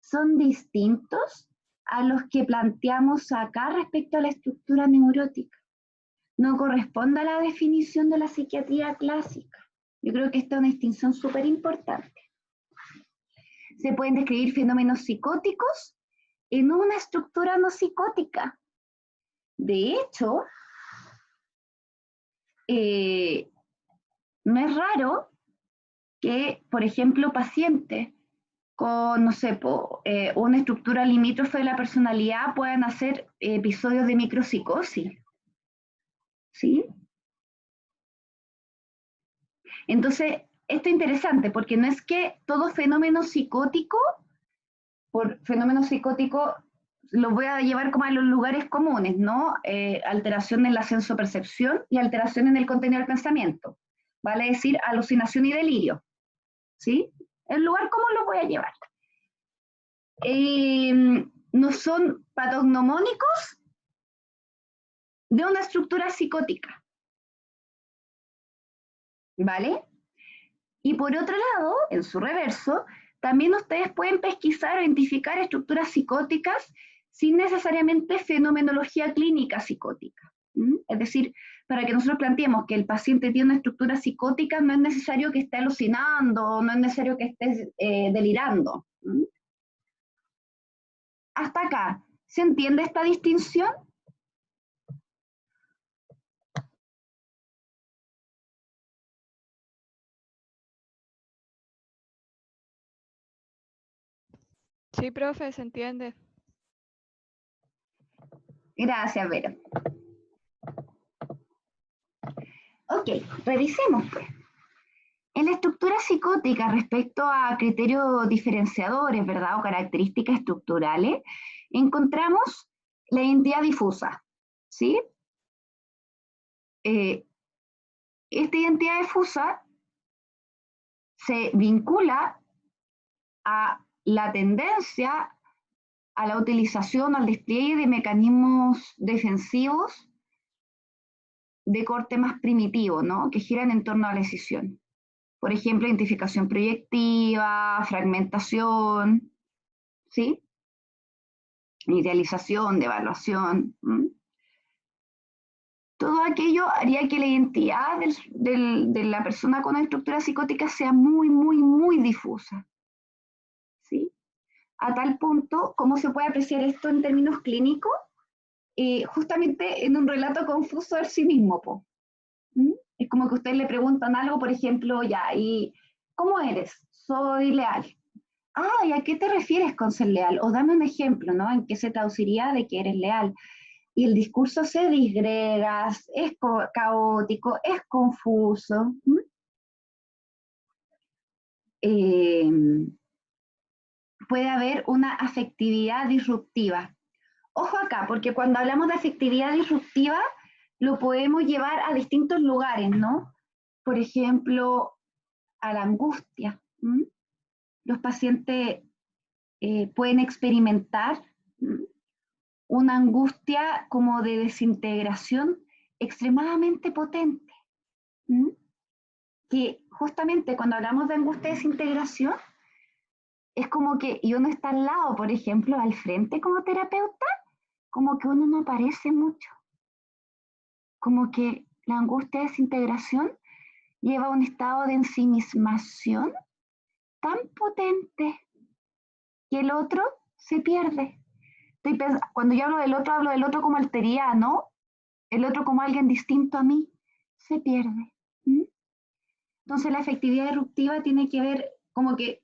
son distintos a los que planteamos acá respecto a la estructura neurótica. No corresponde a la definición de la psiquiatría clásica. Yo creo que esta es una distinción súper importante. Se pueden describir fenómenos psicóticos en una estructura no psicótica. De hecho, no es raro que, por ejemplo, pacientes con, no sé, una estructura limítrofe de la personalidad puedan hacer episodios de micropsicosis. ¿Sí? Entonces, esto es interesante porque no es que todo fenómeno psicótico, por fenómeno psicótico, lo voy a llevar como a los lugares comunes, ¿no? Alteración en la sensopercepción y alteración en el contenido del pensamiento. Vale decir, alucinación y delirio. ¿Sí? El lugar común lo voy a llevar. No son patognomónicos de una estructura psicótica. ¿Vale? Y por otro lado, en su reverso, también ustedes pueden pesquisar o identificar estructuras psicóticas sin necesariamente fenomenología clínica psicótica. Es decir, para que nosotros planteemos que el paciente tiene una estructura psicótica, no es necesario que esté alucinando, no es necesario que esté delirando. Hasta acá, ¿se entiende esta distinción? Sí, profe, se entiende. Gracias, Vero. Ok, revisemos pues. En la estructura psicótica respecto a criterios diferenciadores, ¿verdad? O características estructurales, encontramos la identidad difusa, ¿sí? Esta identidad difusa se vincula a la tendencia a la utilización, al despliegue de mecanismos defensivos de corte más primitivo, ¿no? Que giran en torno a la decisión. Por ejemplo, identificación proyectiva, fragmentación, ¿sí? Idealización, devaluación. Todo aquello haría que la identidad de la persona con estructura psicótica sea muy, muy, muy difusa, ¿sí? A tal punto, ¿cómo se puede apreciar esto en términos clínicos? Justamente en un relato confuso de sí mismo, po. Es como que ustedes le preguntan algo, por ejemplo, ya, ¿y cómo eres? Soy leal. Ah, ¿y a qué te refieres con ser leal? O dame un ejemplo, ¿no? ¿En qué se traduciría de que eres leal? Y el discurso se disgrega, es caótico, es confuso. Puede haber una afectividad disruptiva. Ojo acá, porque cuando hablamos de afectividad disruptiva, lo podemos llevar a distintos lugares, ¿no? Por ejemplo, a la angustia. Los pacientes pueden experimentar una angustia como de desintegración extremadamente potente. Que justamente cuando hablamos de angustia de desintegración, es como que, y uno está al lado, por ejemplo, al frente como terapeuta, como que uno no aparece mucho. Como que la angustia de desintegración lleva a un estado de ensimismación tan potente que el otro se pierde. Cuando yo hablo del otro como alteriano, el otro como alguien distinto a mí, se pierde. Entonces la afectividad disruptiva tiene que ver, como que,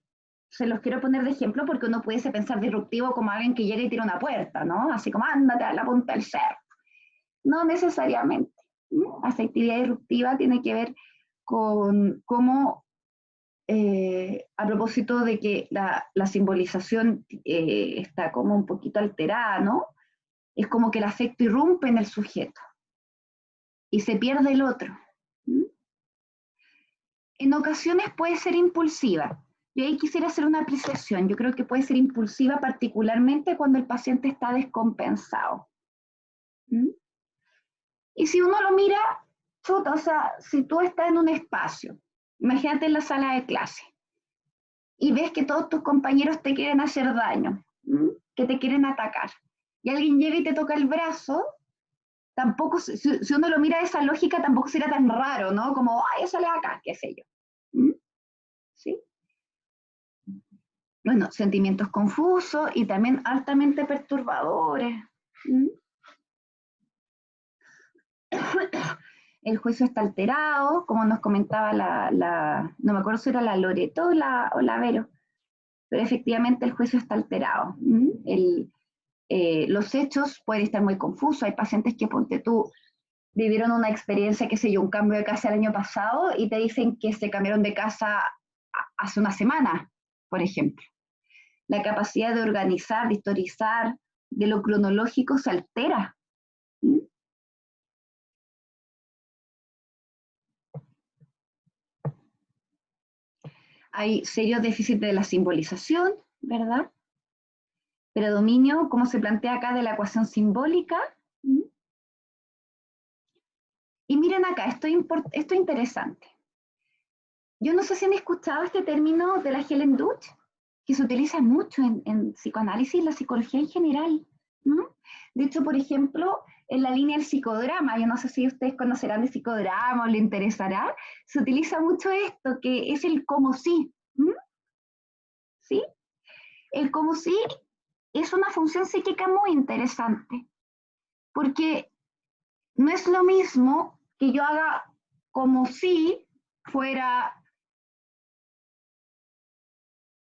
se los quiero poner de ejemplo porque uno pudiese pensar disruptivo como alguien que llega y tira una puerta, ¿no? Así como, ándate a la punta del cerro. No necesariamente. Afectividad disruptiva tiene que ver con cómo, a propósito de que la simbolización está como un poquito alterada, ¿no? Es como que el afecto irrumpe en el sujeto y se pierde el otro. En ocasiones puede ser impulsiva. Yo ahí quisiera hacer una apreciación. Yo creo que puede ser impulsiva particularmente cuando el paciente está descompensado. Y si uno lo mira, chuta, o sea, si tú estás en un espacio, imagínate en la sala de clase, y ves que todos tus compañeros te quieren hacer daño, que te quieren atacar, y alguien llega y te toca el brazo, tampoco, si uno lo mira de esa lógica, tampoco será tan raro, ¿no? Como, ay, sale acá, qué sé yo. ¿Sí? Bueno, sentimientos confusos y también altamente perturbadores. El juicio está alterado, como nos comentaba no me acuerdo si era la Loreto o la Vero, pero efectivamente el juicio está alterado. Los hechos pueden estar muy confusos. Hay pacientes que, ponte tú, vivieron una experiencia, qué sé yo, un cambio de casa el año pasado y te dicen que se cambiaron de casa hace una semana, por ejemplo. La capacidad de organizar, de historizar, de lo cronológico se altera. Hay serios déficits de la simbolización, ¿verdad? Predominio, como se plantea acá, de la ecuación simbólica. Y miren acá, esto es interesante. Yo no sé si han escuchado este término de la Helen Dutch, que se utiliza mucho en psicoanálisis y la psicología en general. De hecho, por ejemplo, en la línea del psicodrama, yo no sé si ustedes conocerán de psicodrama o les interesará, se utiliza mucho esto, que es el como si. ¿Sí? El como si es una función psíquica muy interesante, porque no es lo mismo que yo haga como si fuera,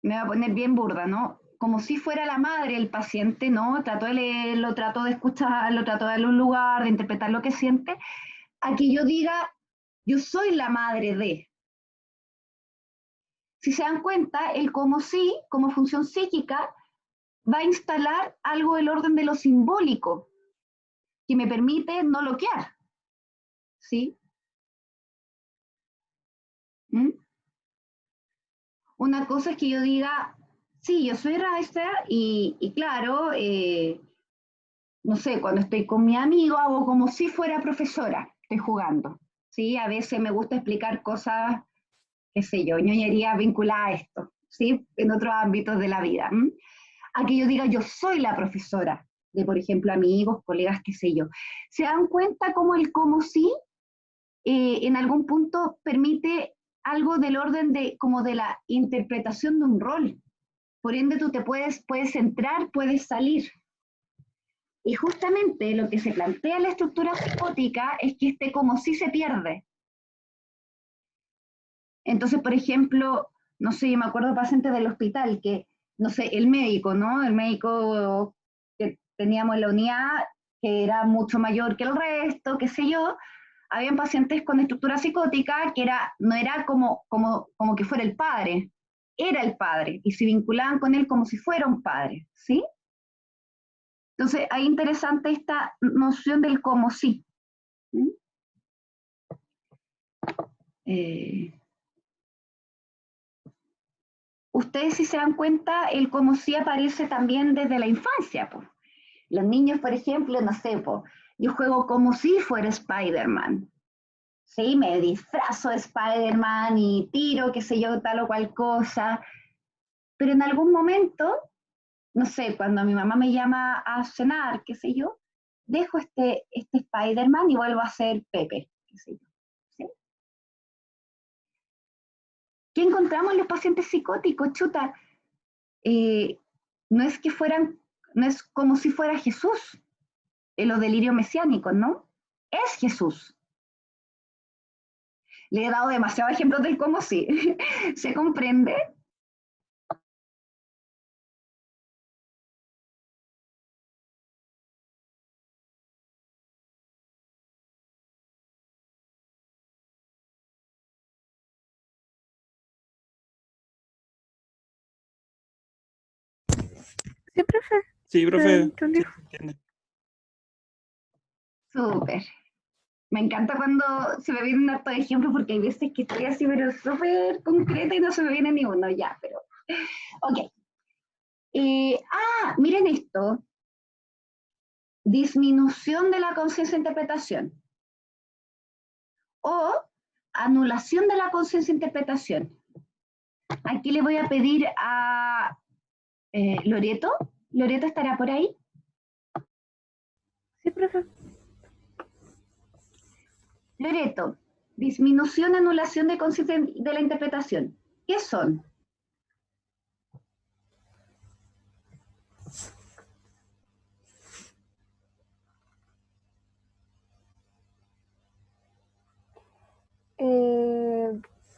me voy a poner bien burda, ¿no? como si fuera la madre el paciente, ¿no? Trato de leerlo, trato de escucharlo, trato de darle un lugar, de interpretar lo que siente, a que yo diga, yo soy la madre de. Si se dan cuenta, el como sí, como función psíquica, va a instalar algo del orden de lo simbólico, que me permite no bloquear, ¿sí? ¿Mm? Una cosa es que yo diga, sí, yo soy Raisa y claro, no sé, cuando estoy con mi amigo hago como si fuera profesora, estoy jugando, ¿sí? A veces me gusta explicar cosas, qué sé yo, ñoñería vinculada a esto, ¿sí? En otros ámbitos de la vida. ¿M? A que yo diga, yo soy la profesora de, por ejemplo, amigos, colegas, qué sé yo. ¿Se dan cuenta cómo el como sí en algún punto permite algo del orden de, como de la interpretación de un rol? Por ende, tú te puedes entrar, puedes salir. Y justamente lo que se plantea en la estructura psicótica es que este como sí se pierde. Entonces, por ejemplo, no sé, yo me acuerdo de pacientes del hospital que, no sé, el médico, ¿no? El médico que teníamos en la unidad, que era mucho mayor que el resto, qué sé yo, habían pacientes con estructura psicótica que no era como que fuera el padre, era el padre, y se vinculaban con él como si fuera un padre, ¿sí? Entonces, hay interesante esta noción del como sí. ¿Mm? Ustedes, si se dan cuenta, el como sí aparece también desde la infancia, pues. Los niños, por ejemplo, no sé, pues, yo juego como si fuera Spider-Man. Sí, me disfrazo de Spider-Man y tiro, qué sé yo, tal o cual cosa. Pero en algún momento, no sé, cuando mi mamá me llama a cenar, qué sé yo, dejo este Spider-Man y vuelvo a ser Pepe, qué sé yo. ¿Sí? ¿Qué encontramos en los pacientes psicóticos? Chuta, no es que fueran, no es como si fuera Jesús, en los delirios mesiánicos, ¿no? Es Jesús. Le he dado demasiados ejemplos del cómo sí. ¿Se comprende? Sí, profe, Sí, se profe, sí, entendió. se entiende. Súper. Me encanta cuando se me vienen hartos ejemplos porque hay veces que estoy así, pero súper concreta y no se me viene ni uno ya, pero. Ok. Miren esto. Disminución de la conciencia de interpretación. O anulación de la conciencia de interpretación. Aquí le voy a pedir a Loreto. ¿Loreto estará por ahí? Sí, profe. Loreto, disminución, anulación de conciencia de la interpretación. ¿Qué son?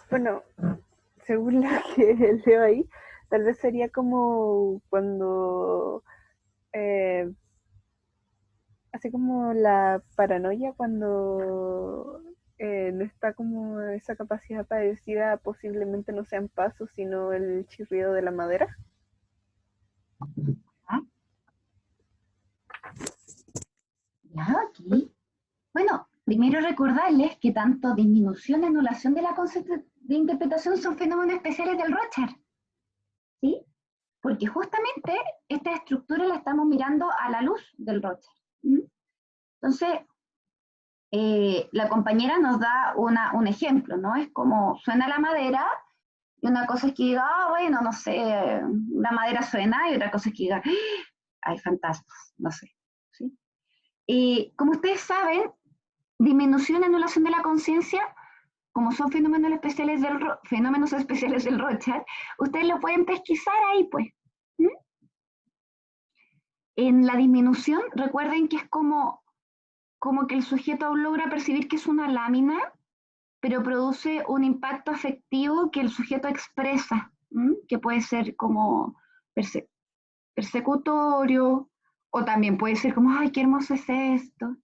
Bueno, según lo que leo ahí, tal vez sería como cuando, así como la paranoia, cuando no está como esa capacidad parecida, posiblemente no sean pasos, sino el chirrido de la madera. ¿Ah? Ya, aquí. Bueno, primero recordarles que tanto disminución y anulación de la conciencia de interpretación son fenómenos especiales del Rorschach, ¿sí? Porque justamente esta estructura la estamos mirando a la luz del Rorschach. ¿Mm? Entonces, la compañera nos da un ejemplo, ¿no? Es como suena la madera, y una cosa es que diga, bueno, no sé, la madera suena, y otra cosa es que diga, hay fantasmas, no sé. ¿Sí? Y como ustedes saben, disminución y anulación de la conciencia, como son fenómenos especiales del Rorschach, ustedes lo pueden pesquisar ahí, pues. ¿Mm? En la disminución, recuerden que es como que el sujeto aún logra percibir que es una lámina, pero produce un impacto afectivo que el sujeto expresa, ¿m? Que puede ser como persecutorio, o también puede ser como, ay, qué hermoso es esto.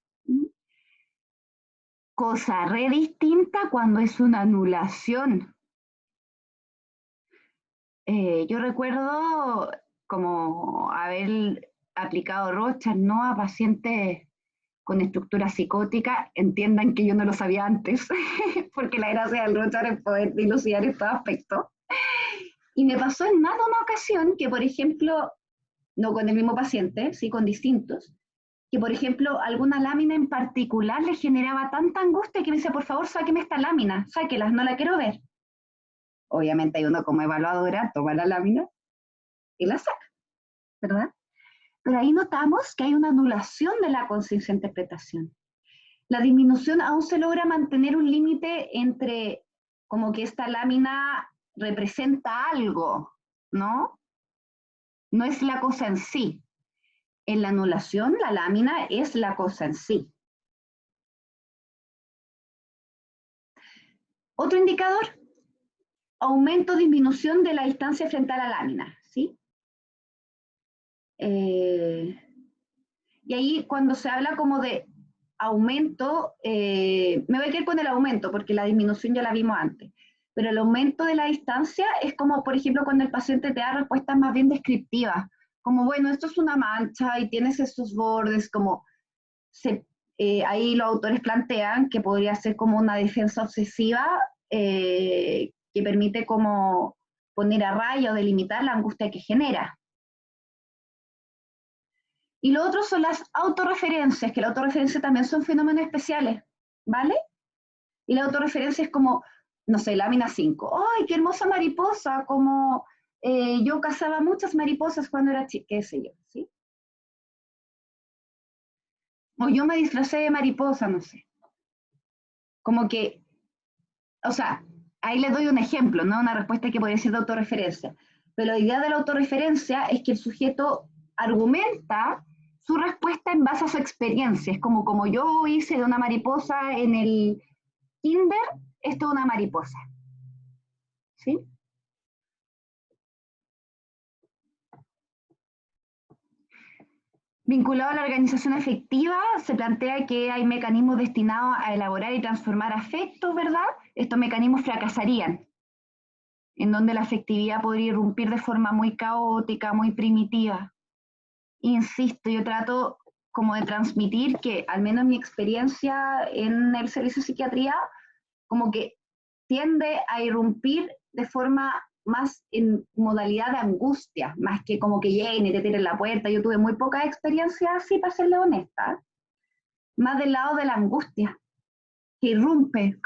Cosa re distinta cuando es una anulación. Yo recuerdo como haber aplicado Rorschach, ¿no?, a pacientes con estructura psicótica. Entiendan que yo no lo sabía antes, porque la gracia del Rorschach es poder dilucidar estos aspectos. Y me pasó en más de una ocasión que, por ejemplo, no con el mismo paciente, sí, con distintos, que, por ejemplo, alguna lámina en particular le generaba tanta angustia que me decía, por favor, sáqueme esta lámina, sáquela, no la quiero ver. Obviamente hay uno como evaluadora, toma la lámina y la saca, ¿verdad? Pero ahí notamos que hay una anulación de la conciencia de interpretación. La disminución aún se logra mantener un límite entre como que esta lámina representa algo, ¿no? No es la cosa en sí. En la anulación, la lámina es la cosa en sí. Otro indicador, aumento o disminución de la distancia frente a la lámina, ¿sí? Y ahí cuando se habla como de aumento, me voy a quedar con el aumento porque la disminución ya la vimos antes, pero el aumento de la distancia es como, por ejemplo, cuando el paciente te da respuestas más bien descriptivas, como, bueno, esto es una mancha y tienes estos bordes, como ahí los autores plantean que podría ser como una defensa obsesiva que permite como poner a raya o delimitar la angustia que genera. Y lo otro son las autorreferencias, que las autorreferencias también son fenómenos especiales, ¿vale? Y la autorreferencia es como, no sé, lámina 5. ¡Ay, qué hermosa mariposa! Como yo cazaba muchas mariposas cuando era chica, qué sé yo, ¿sí? O yo me disfracé de mariposa, no sé. Como que, o sea, ahí les doy un ejemplo, ¿no? Una respuesta que podría ser de autorreferencia. Pero la idea de la autorreferencia es que el sujeto argumenta su respuesta en base a su experiencia. Es como yo hice de una mariposa en el kinder, esto es una mariposa. ¿Sí? Vinculado a la organización afectiva, se plantea que hay mecanismos destinados a elaborar y transformar afectos, ¿verdad? Estos mecanismos fracasarían, en donde la afectividad podría irrumpir de forma muy caótica, muy primitiva. Insisto, yo trato como de transmitir que, al menos en mi experiencia en el servicio de psiquiatría, como que tiende a irrumpir de forma más en modalidad de angustia, más que como que lleguen y te tiren la puerta. Yo tuve muy poca experiencia así, para serle honesta, más del lado de la angustia, que irrumpe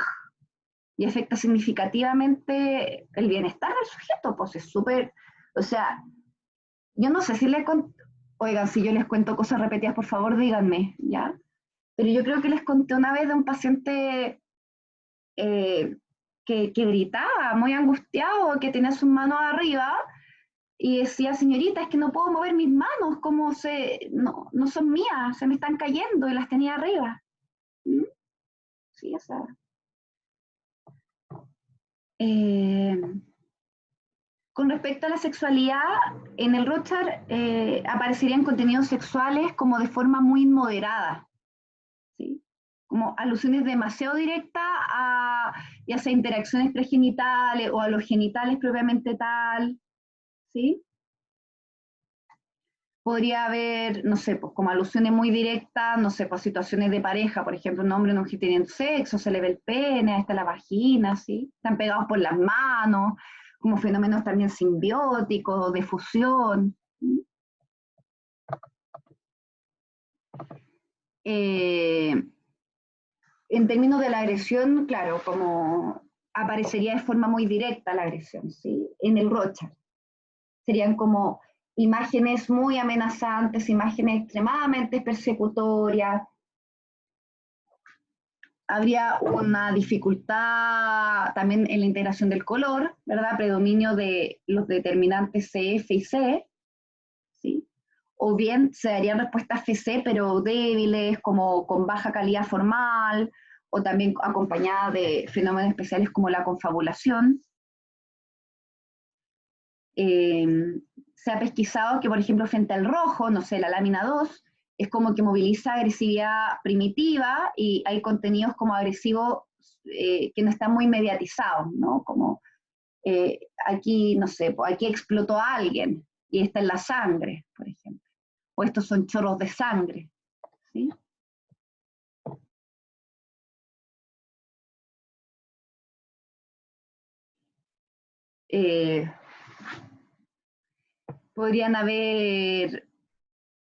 y afecta significativamente el bienestar del sujeto, pues es súper, o sea, yo no sé si le oigan, si yo les cuento cosas repetidas, por favor, díganme, ¿ya? Pero yo creo que les conté una vez de un paciente que gritaba, muy angustiado, que tenía sus manos arriba y decía, señorita, es que no puedo mover mis manos, como no son mías, se me están cayendo, y las tenía arriba. ¿Mm? Sí, esa. Con respecto a la sexualidad, en el Rorschach aparecerían contenidos sexuales como de forma muy moderada, ¿sí? Como alusiones demasiado directas a ya sea interacciones pregenitales o a los genitales propiamente tal, ¿sí? Podría haber, no sé, pues como alusiones muy directas, no sé, pues situaciones de pareja, por ejemplo, un hombre y una mujer teniendo sexo, se le ve el pene, ahí está la vagina, ¿sí? Están pegados por las manos, como fenómenos también simbióticos, de fusión. En términos de la agresión, claro, como aparecería de forma muy directa la agresión, ¿sí? En el Rorschach. Serían como imágenes muy amenazantes, imágenes extremadamente persecutorias. Habría una dificultad también en la integración del color, ¿verdad? Predominio de los determinantes CF y C, ¿sí? O bien se darían respuestas FC, pero débiles, como con baja calidad formal, o también acompañadas de fenómenos especiales como la confabulación. se ha pesquisado que, por ejemplo, frente al rojo, no sé, la lámina 2, es como que moviliza agresividad primitiva y hay contenidos como agresivos que no están muy mediatizados, ¿no? Como aquí, no sé, pues aquí explotó a alguien y está en la sangre, por ejemplo. O estos son chorros de sangre, ¿sí? Podrían haber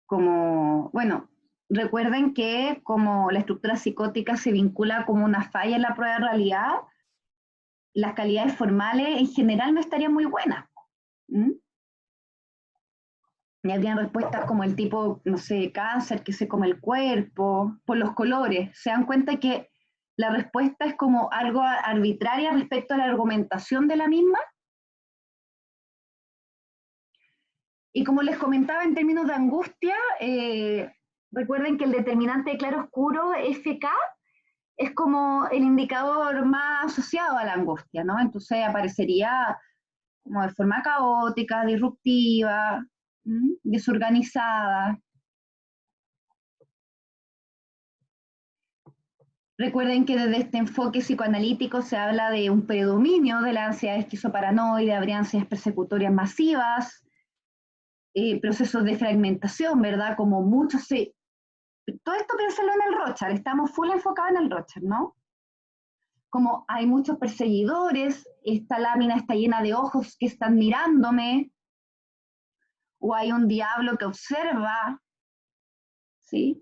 como, bueno, recuerden que como la estructura psicótica se vincula como una falla en la prueba de realidad, las calidades formales en general no estarían muy buenas. Y habrían respuestas como el tipo, no sé, cáncer, que se come el cuerpo, por los colores. Se dan cuenta que la respuesta es como algo arbitraria respecto a la argumentación de la misma. Y como les comentaba en términos de angustia, recuerden que el determinante de claroscuro, FK, es como el indicador más asociado a la angustia, ¿no? Entonces aparecería como de forma caótica, disruptiva, desorganizada. Recuerden que desde este enfoque psicoanalítico se habla de un predominio de la ansiedad esquizoparanoide, habría ansiedades persecutorias masivas, procesos de fragmentación, ¿verdad? Como muchos se... Todo esto piénsalo en el Rorschach, estamos full enfocados en el Rorschach, ¿no? Como hay muchos perseguidores, esta lámina está llena de ojos que están mirándome, o hay un diablo que observa, ¿sí?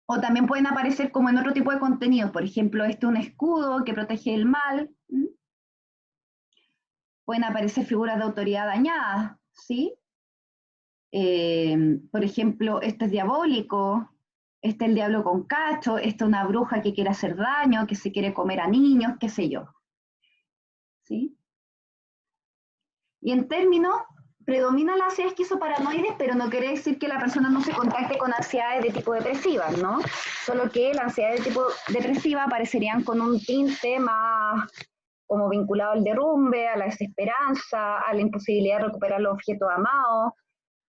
O también pueden aparecer como en otro tipo de contenidos, por ejemplo, un escudo que protege del mal. Pueden aparecer figuras de autoridad dañadas, ¿sí? Por ejemplo, este es diabólico, este es el diablo con cacho, esta es una bruja que quiere hacer daño, que se quiere comer a niños, qué sé yo. ¿Sí? Y en términos, predomina la ansiedad esquizoparanoide, pero no quiere decir que la persona no se contacte con ansiedades de tipo depresiva, ¿no? Solo que las ansiedades de tipo depresiva aparecerían con un tinte más como vinculado al derrumbe, a la desesperanza, a la imposibilidad de recuperar los objetos amados.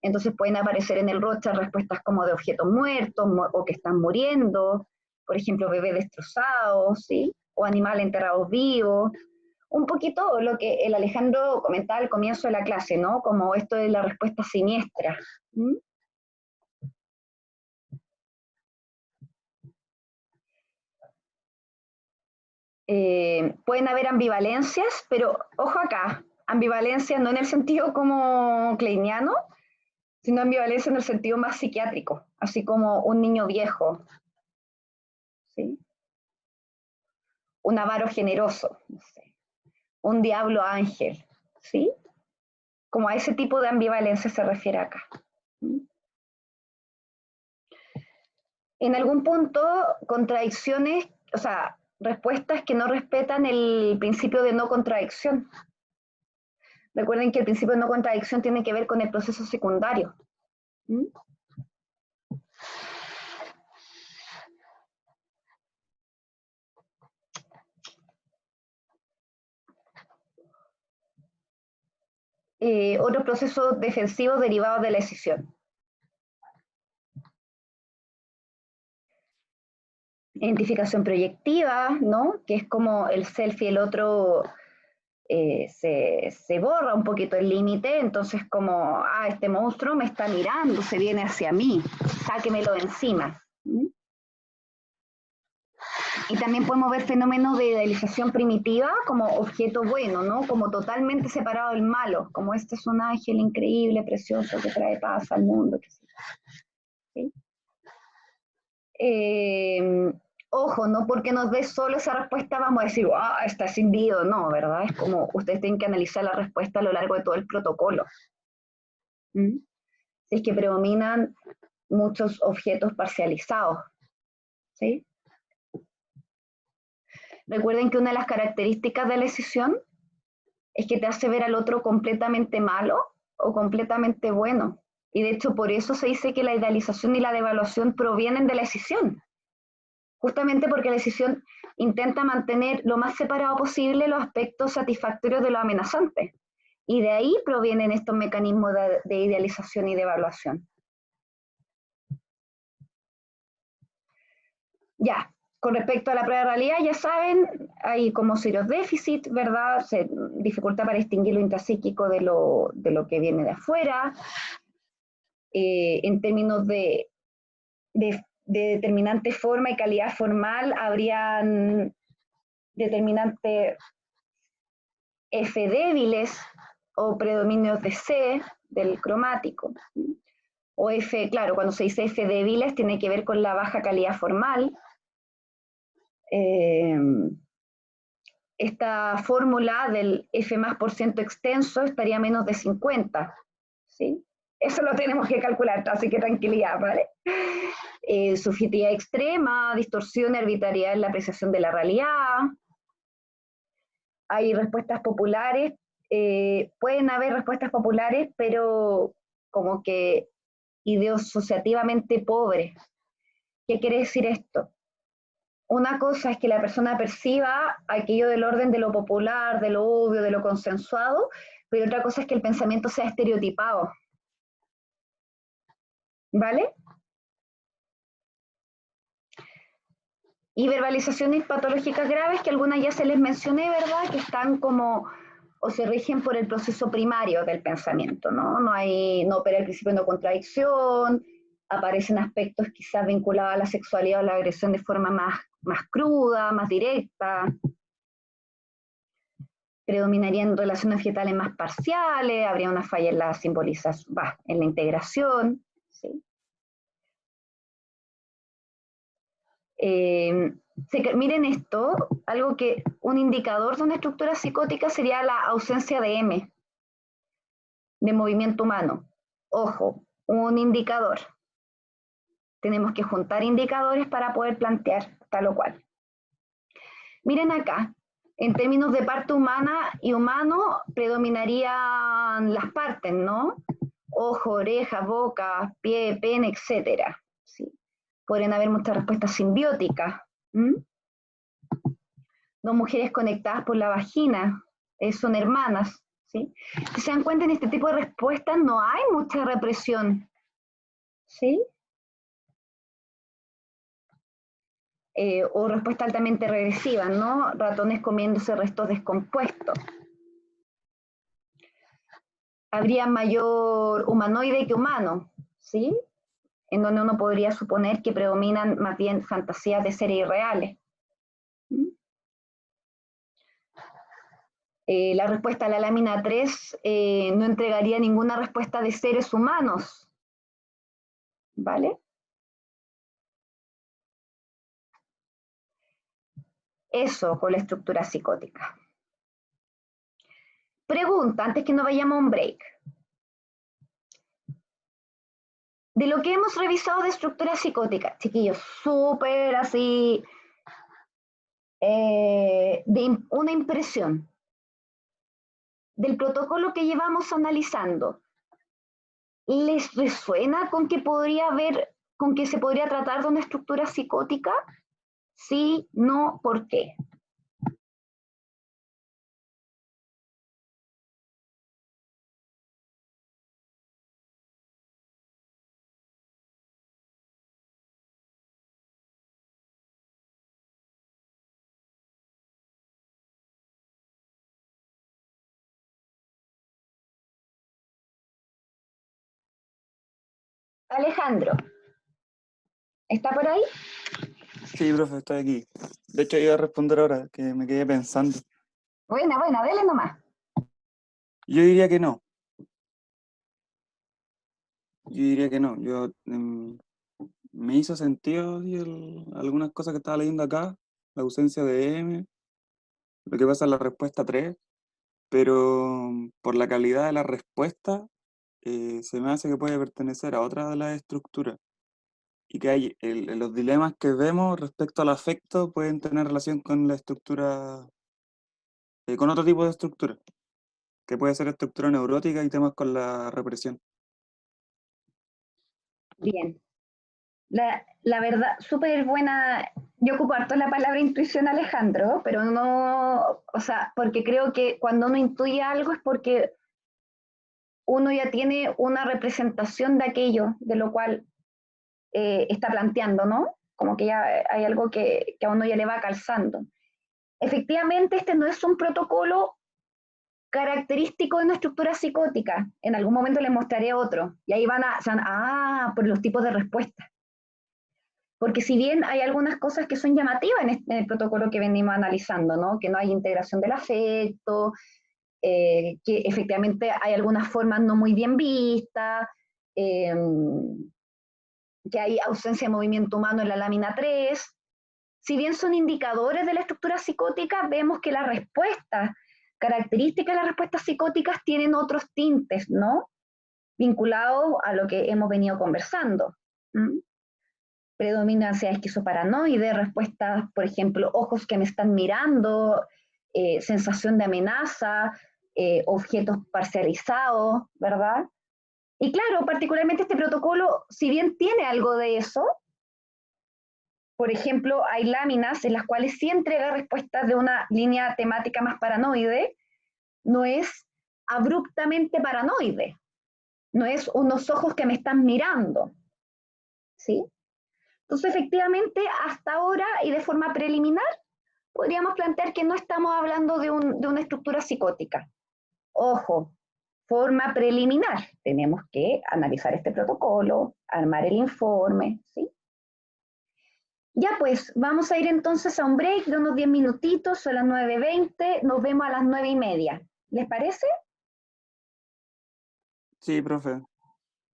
Entonces pueden aparecer en el Rorschach respuestas como de objetos muertos o que están muriendo, por ejemplo, bebés destrozados, ¿sí? O animales enterrados vivos. Un poquito lo que el Alejandro comentaba al comienzo de la clase, ¿no? Como esto de la respuesta siniestra. Pueden haber ambivalencias, pero ojo acá, ambivalencia no en el sentido como kleiniano, sino ambivalencia en el sentido más psiquiátrico, así como un niño viejo, ¿sí? Un avaro generoso, no sé, un diablo ángel, ¿sí? Como a ese tipo de ambivalencia se refiere acá. En algún punto, contradicciones, o sea, respuestas que no respetan el principio de no contradicción. Recuerden que el principio de no contradicción tiene que ver con el proceso secundario. Otro proceso defensivo derivado de la escisión. Identificación proyectiva, ¿no? Que es como el self y el otro se borra un poquito el límite, entonces como, este monstruo me está mirando, se viene hacia mí, sáquemelo de encima. Y también podemos ver fenómenos de idealización primitiva como objeto bueno, ¿no? Como totalmente separado del malo, como este es un ángel increíble, precioso, que trae paz al mundo. ¿Sí? Ojo, no porque nos dé solo esa respuesta vamos a decir, está escindido, no, ¿verdad? Es como ustedes tienen que analizar la respuesta a lo largo de todo el protocolo. Si es que predominan muchos objetos parcializados, ¿sí? Recuerden que una de las características de la escisión es que te hace ver al otro completamente malo o completamente bueno. Y de hecho por eso se dice que la idealización y la devaluación provienen de la escisión. Justamente porque la escisión intenta mantener lo más separado posible los aspectos satisfactorios de lo amenazante. Y de ahí provienen estos mecanismos de idealización y de evaluación. Ya, con respecto a la prueba de realidad, ya saben, hay como serios déficit, ¿verdad? Dificultad para distinguir lo intrapsíquico de lo que viene de afuera. En términos de determinante forma y calidad formal, habrían determinantes F débiles o predominios de C del cromático. O F, claro, cuando se dice F débiles tiene que ver con la baja calidad formal. Esta fórmula del F más por ciento extenso estaría menos de 50, ¿sí? Eso lo tenemos que calcular, así que tranquilidad, ¿vale? Subjetividad extrema, distorsión y arbitrariedad en la apreciación de la realidad. Hay respuestas populares, pueden haber respuestas populares, pero como que ideosociativamente pobres. ¿Qué quiere decir esto? Una cosa es que la persona perciba aquello del orden de lo popular, de lo obvio, de lo consensuado, pero otra cosa es que el pensamiento sea estereotipado. ¿Vale? Y verbalizaciones patológicas graves, que algunas ya se les mencioné, ¿verdad? Que están como, o se rigen por el proceso primario del pensamiento, ¿no? No opera el principio de no contradicción, aparecen aspectos quizás vinculados a la sexualidad o la agresión de forma más cruda, más directa. Predominarían relaciones fetales más parciales, habría una falla en la simbolización, en la integración, ¿sí? Miren esto, un indicador de una estructura psicótica sería la ausencia de M, de movimiento humano. Ojo, un indicador. Tenemos que juntar indicadores para poder plantear tal o cual. Miren acá, en términos de parte humana y humano, predominarían las partes, ¿no? Ojo, oreja, boca, pie, pene, etc. ¿Sí? Podrían haber muchas respuestas simbióticas. Dos mujeres conectadas por la vagina, son hermanas. ¿Sí? Si se dan cuenta, en este tipo de respuestas no hay mucha represión. ¿Sí? O respuesta altamente regresiva, ¿no? Ratones comiéndose restos descompuestos. Habría mayor humanoide que humano, ¿sí? En donde uno podría suponer que predominan más bien fantasías de seres irreales. La respuesta a la lámina 3 no entregaría ninguna respuesta de seres humanos, ¿vale? Eso con la estructura psicótica. Pregunta, antes que nos vayamos a un break. De lo que hemos revisado de estructura psicótica, chiquillos, súper así, una impresión del protocolo que llevamos analizando. ¿Les resuena con que se podría tratar de una estructura psicótica? Sí, no, ¿por qué? Alejandro, ¿está por ahí? Sí, profe, estoy aquí. De hecho, iba a responder ahora, que me quedé pensando. Buena, dele nomás. Yo diría que no. Me hizo sentido algunas cosas que estaba leyendo acá, la ausencia de M, lo que pasa en la respuesta 3, pero por la calidad de la respuesta, se me hace que puede pertenecer a otra de las estructuras. Y que los dilemas que vemos respecto al afecto pueden tener relación con la estructura, con otro tipo de estructura, que puede ser estructura neurótica y temas con la represión. Bien. La verdad, súper buena. Yo ocupo harto la palabra intuición, Alejandro, pero no, o sea, porque creo que cuando uno intuye algo es porque uno ya tiene una representación de aquello, de lo cual está planteando, ¿no? Como que ya hay algo que a uno ya le va calzando. Efectivamente, este no es un protocolo característico de una estructura psicótica. En algún momento les mostraré otro. Y ahí van por los tipos de respuestas. Porque si bien hay algunas cosas que son llamativas en el protocolo que venimos analizando, ¿no? Que no hay integración del afecto, que efectivamente hay algunas formas no muy bien vistas, que hay ausencia de movimiento humano en la lámina 3. Si bien son indicadores de la estructura psicótica, vemos que las respuestas, características de las respuestas psicóticas tienen otros tintes, ¿no? Vinculados a lo que hemos venido conversando. Predominancia esquizoparanoide, respuestas, por ejemplo, ojos que me están mirando, sensación de amenaza, objetos parcializados, ¿verdad? Y claro, particularmente este protocolo, si bien tiene algo de eso, por ejemplo, hay láminas en las cuales sí entrega respuestas de una línea temática más paranoide, no es abruptamente paranoide, no es unos ojos que me están mirando, ¿sí? Entonces, efectivamente, hasta ahora y de forma preliminar, podríamos plantear que no estamos hablando de una estructura psicótica. Ojo, forma preliminar. Tenemos que analizar este protocolo, armar el informe, ¿sí? Ya pues, vamos a ir entonces a un break de unos 10 minutitos, son las 9:20, nos vemos a las 9:30. ¿Les parece? Sí, profe.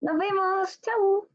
Nos vemos, chau.